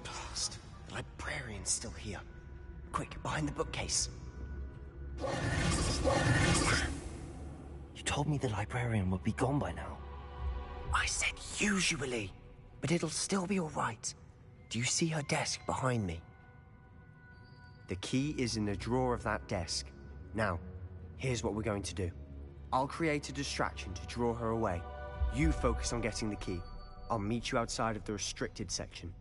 Blast. The librarian's still here. Quick, behind the bookcase. You told me the librarian would be gone by now. I said usually, but it'll still be all right. Do you see her desk behind me? The key is in the drawer of that desk. Now, here's what we're going to do. I'll create a distraction to draw her away. You focus on getting the key. I'll meet you outside of the restricted section.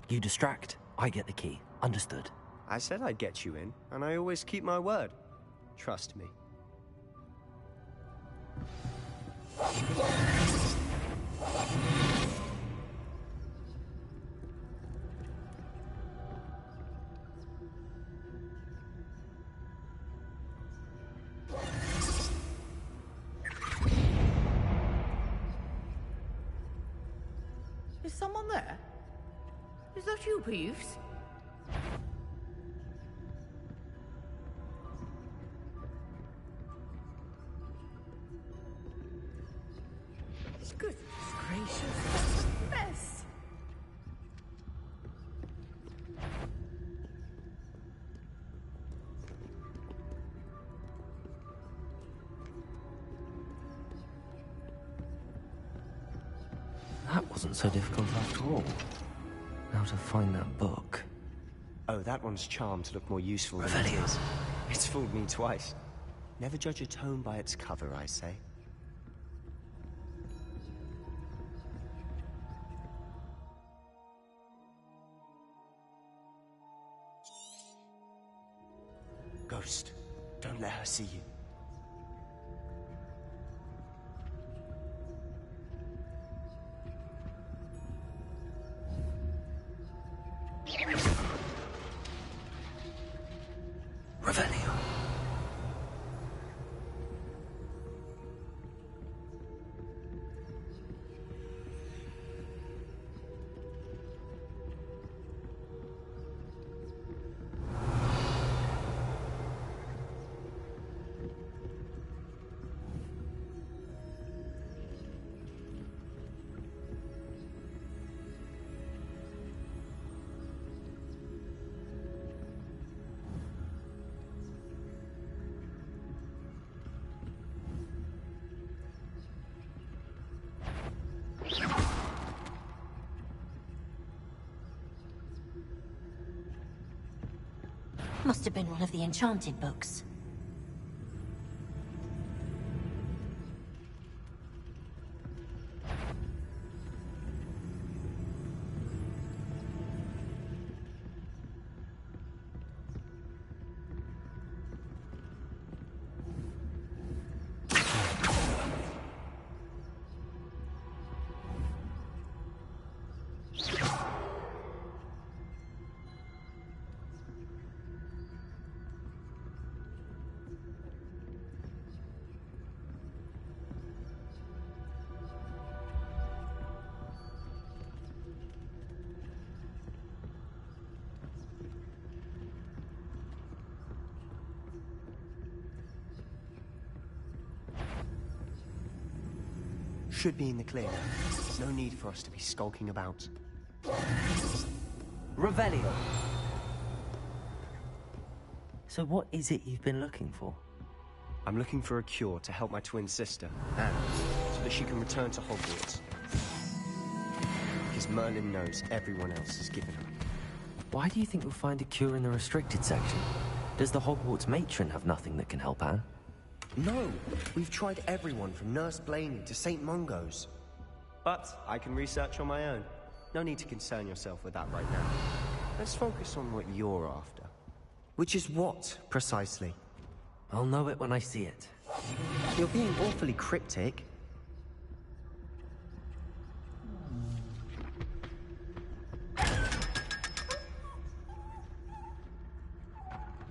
You distract, I get the key. Understood. I said I'd get you in, and I always keep my word. Trust me. Is someone there? Is that you, Peeves? Goodness gracious, that's a mess! That wasn't so difficult after all. Now to find that book. Oh, that one's charmed to look more useful than it is. It's fooled me twice. Never judge a tome by its cover, I say. Ghost, don't let her see you. Revelio. Must have been one of the enchanted books. Should be in the clear. No need for us to be skulking about. Revelio. So what is it you've been looking for? I'm looking for a cure to help my twin sister, Anne, so that she can return to Hogwarts. Because Merlin knows everyone else has given up. Why do you think we'll find a cure in the restricted section? Does the Hogwarts matron have nothing that can help Anne? No! We've tried everyone from Nurse Blaney to St. Mungo's. But I can research on my own. No need to concern yourself with that right now. Let's focus on what you're after. Which is what, precisely? I'll know it when I see it. You're being awfully cryptic.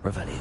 Revelio.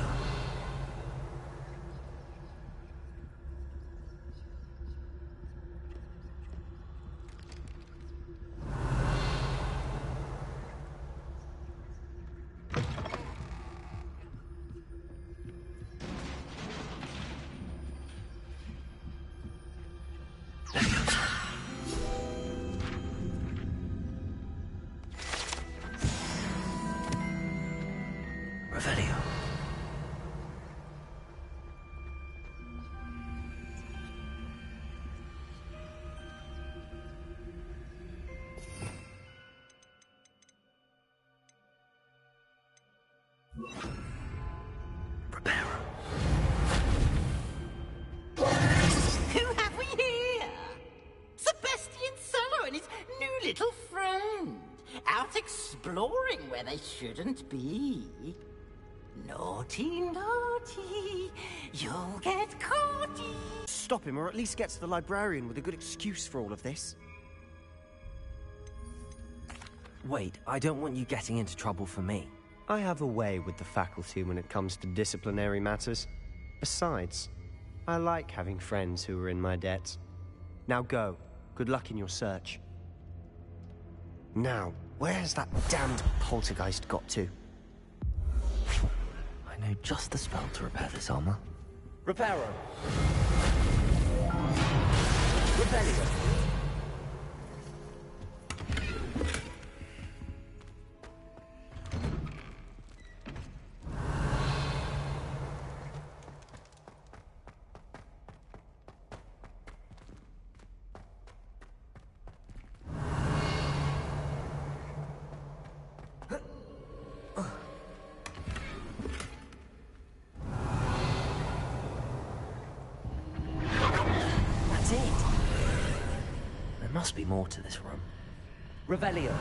Revelio. Who have we here? Sebastian Sallow and his new little friend. Out exploring where they shouldn't be. Naughty, naughty. You'll get caughty. Stop him, or at least get to the librarian with a good excuse for all of this. Wait, I don't want you getting into trouble for me. I have a way with the faculty when it comes to disciplinary matters. Besides, I like having friends who are in my debt. Now go. Good luck in your search. Now, where's that damned poltergeist got to? I know just the spell to repair this armor. Reparo. Revelio. That's it. There must be more to this room. Revelio.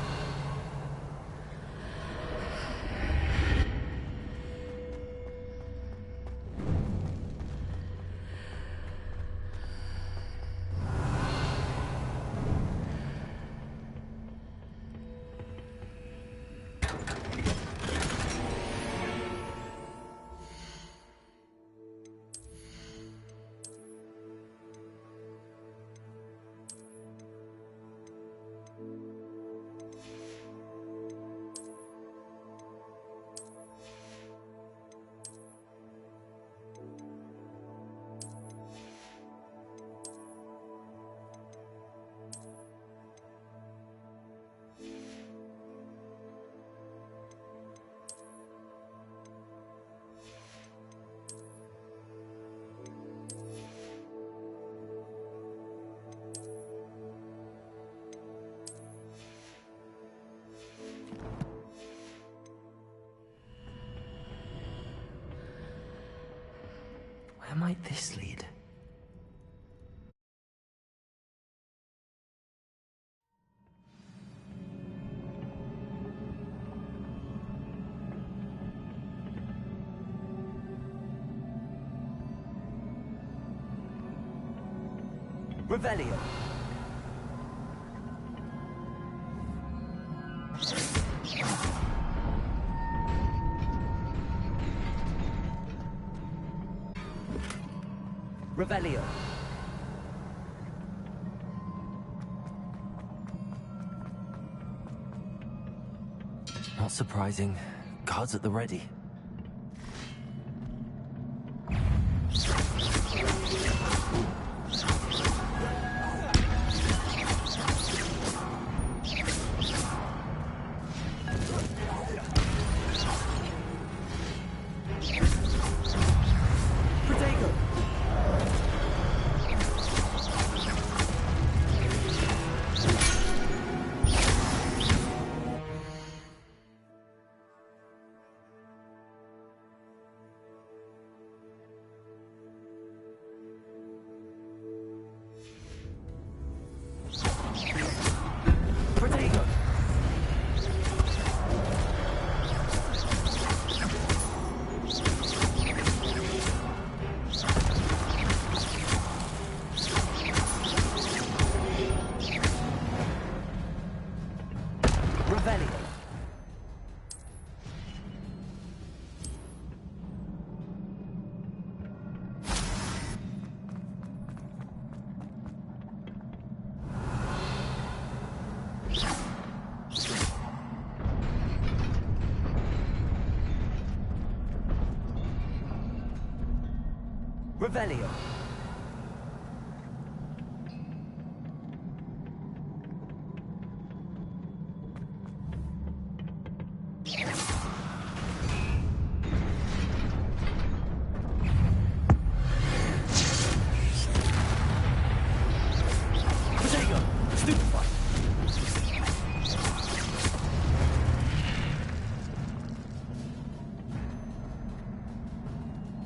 Where might this lead? Revelio. Revelio. Not surprising. Guards at the ready. Revelio.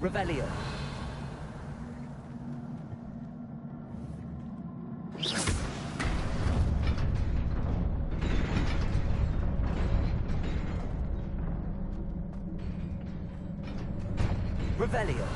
Revelio. Revelio.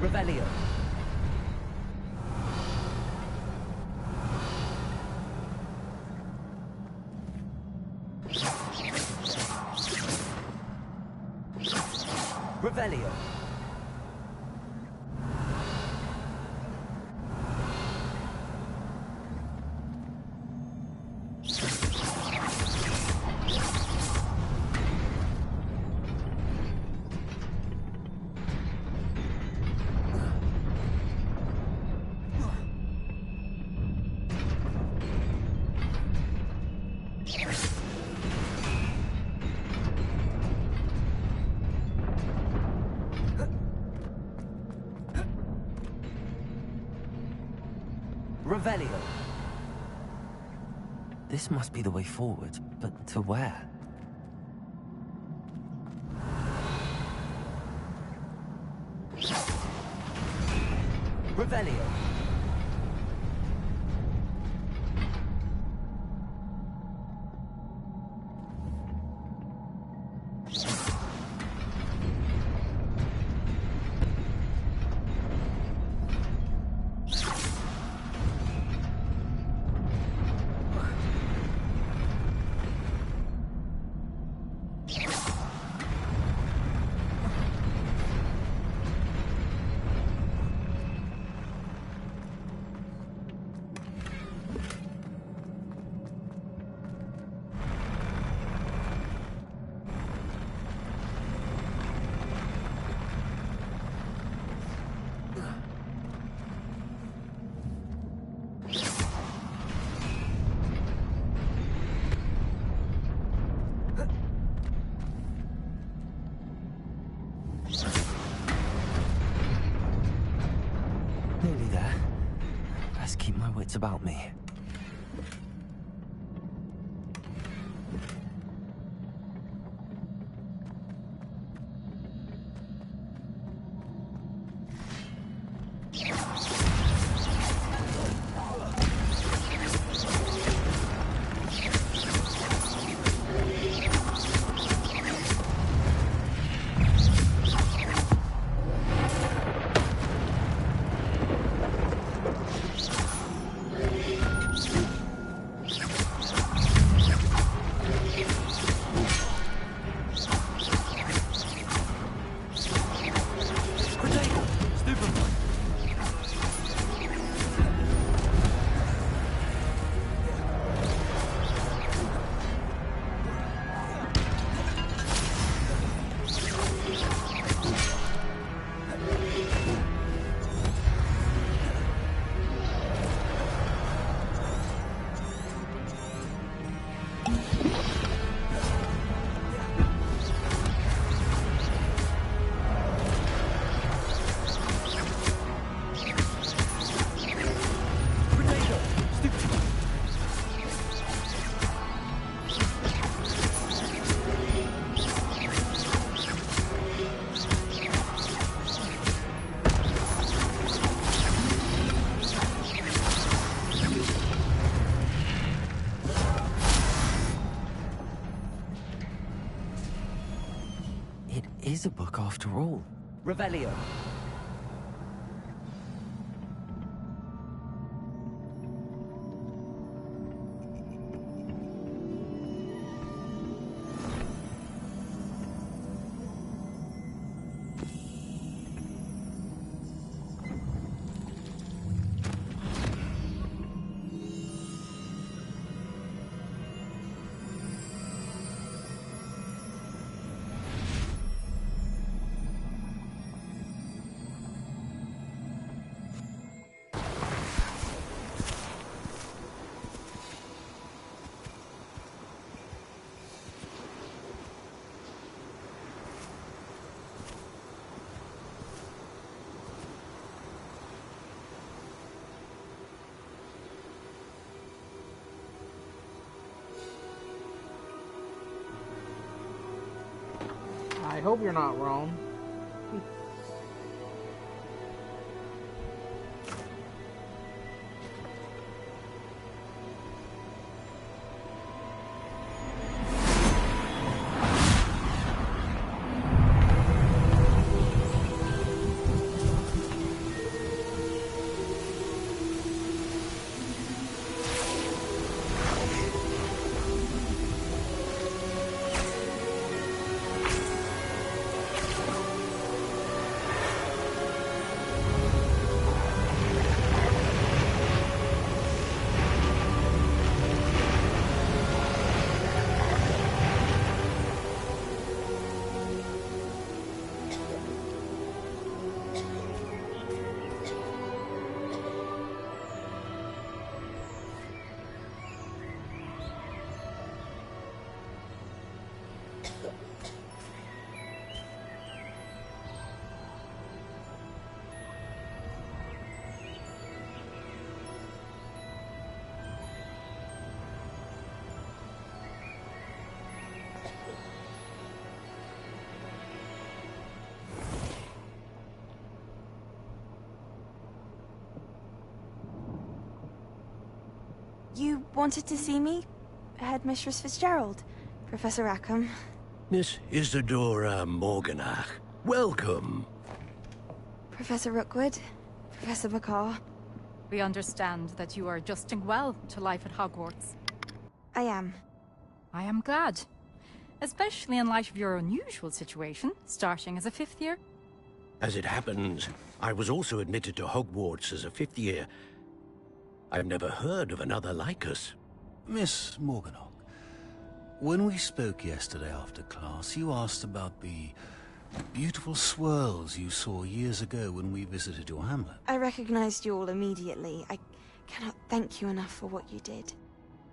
Revelio. Revelio. Revelio. This must be the way forward, but to where? Revelio. keep my wits about me. Is a book after all. Revelio. I hope you're not wrong. You wanted to see me? Headmistress Fitzgerald? Professor Rackham? Miss Isadora Morganach, welcome. Professor Rookwood? Professor McCaw? We understand that you are adjusting well to life at Hogwarts. I am. I am glad. Especially in light of your unusual situation, starting as a 5th year. As it happens, I was also admitted to Hogwarts as a 5th year. I've never heard of another like us. Miss Morganach, when we spoke yesterday after class, you asked about the beautiful swirls you saw years ago when we visited your hamlet. I recognized you all immediately. I cannot thank you enough for what you did.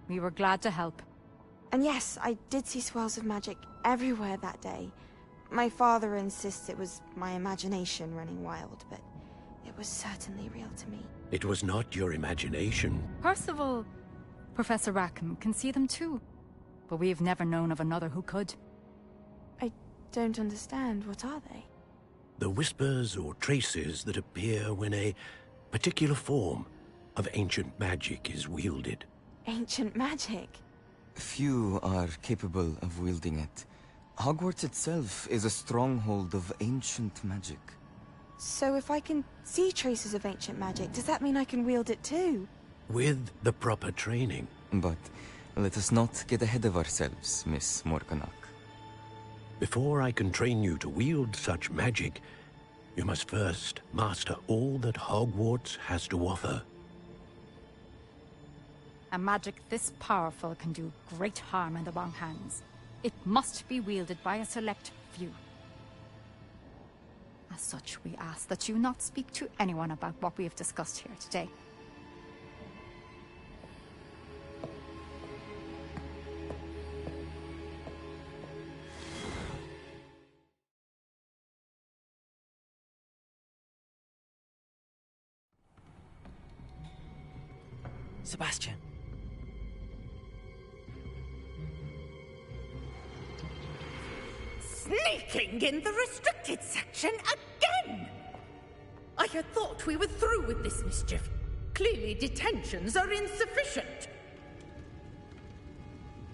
We were glad to help. And yes, I did see swirls of magic everywhere that day. My father insists it was my imagination running wild, but it was certainly real to me. It was not your imagination. Percival, Professor Rackham can see them too. But we've never known of another who could. I don't understand. What are they? The whispers or traces that appear when a particular form of ancient magic is wielded. Ancient magic? Few are capable of wielding it. Hogwarts itself is a stronghold of ancient magic. So if I can see traces of ancient magic, does that mean I can wield it too? With the proper training. But let us not get ahead of ourselves, Miss Morganach. Before I can train you to wield such magic, you must first master all that Hogwarts has to offer. A magic this powerful can do great harm in the wrong hands. It must be wielded by a select few. As such, we ask that you not speak to anyone about what we have discussed here today. Sebastian. Sneaking in the restricted section again! I had thought we were through with this mischief. Clearly detentions are insufficient.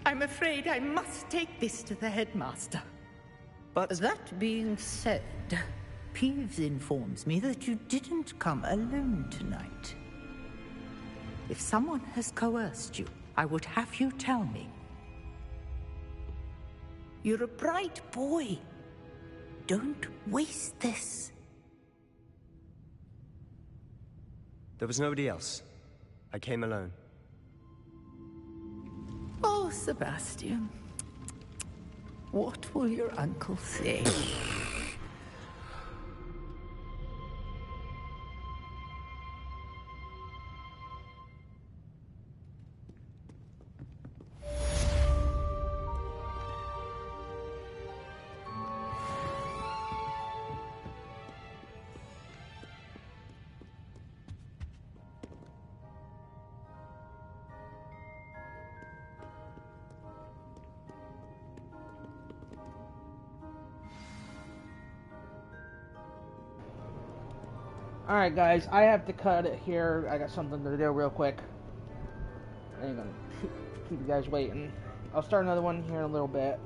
I'm afraid I must take this to the headmaster. But that being said, Peeves informs me that you didn't come alone tonight. If someone has coerced you, I would have you tell me. You're a bright boy. Don't waste this. There was nobody else. I came alone. Oh, Sebastian. What will your uncle say? Alright guys, I have to cut it here. I got something to do real quick. I ain't gonna keep you guys waiting. I'll start another one here in a little bit.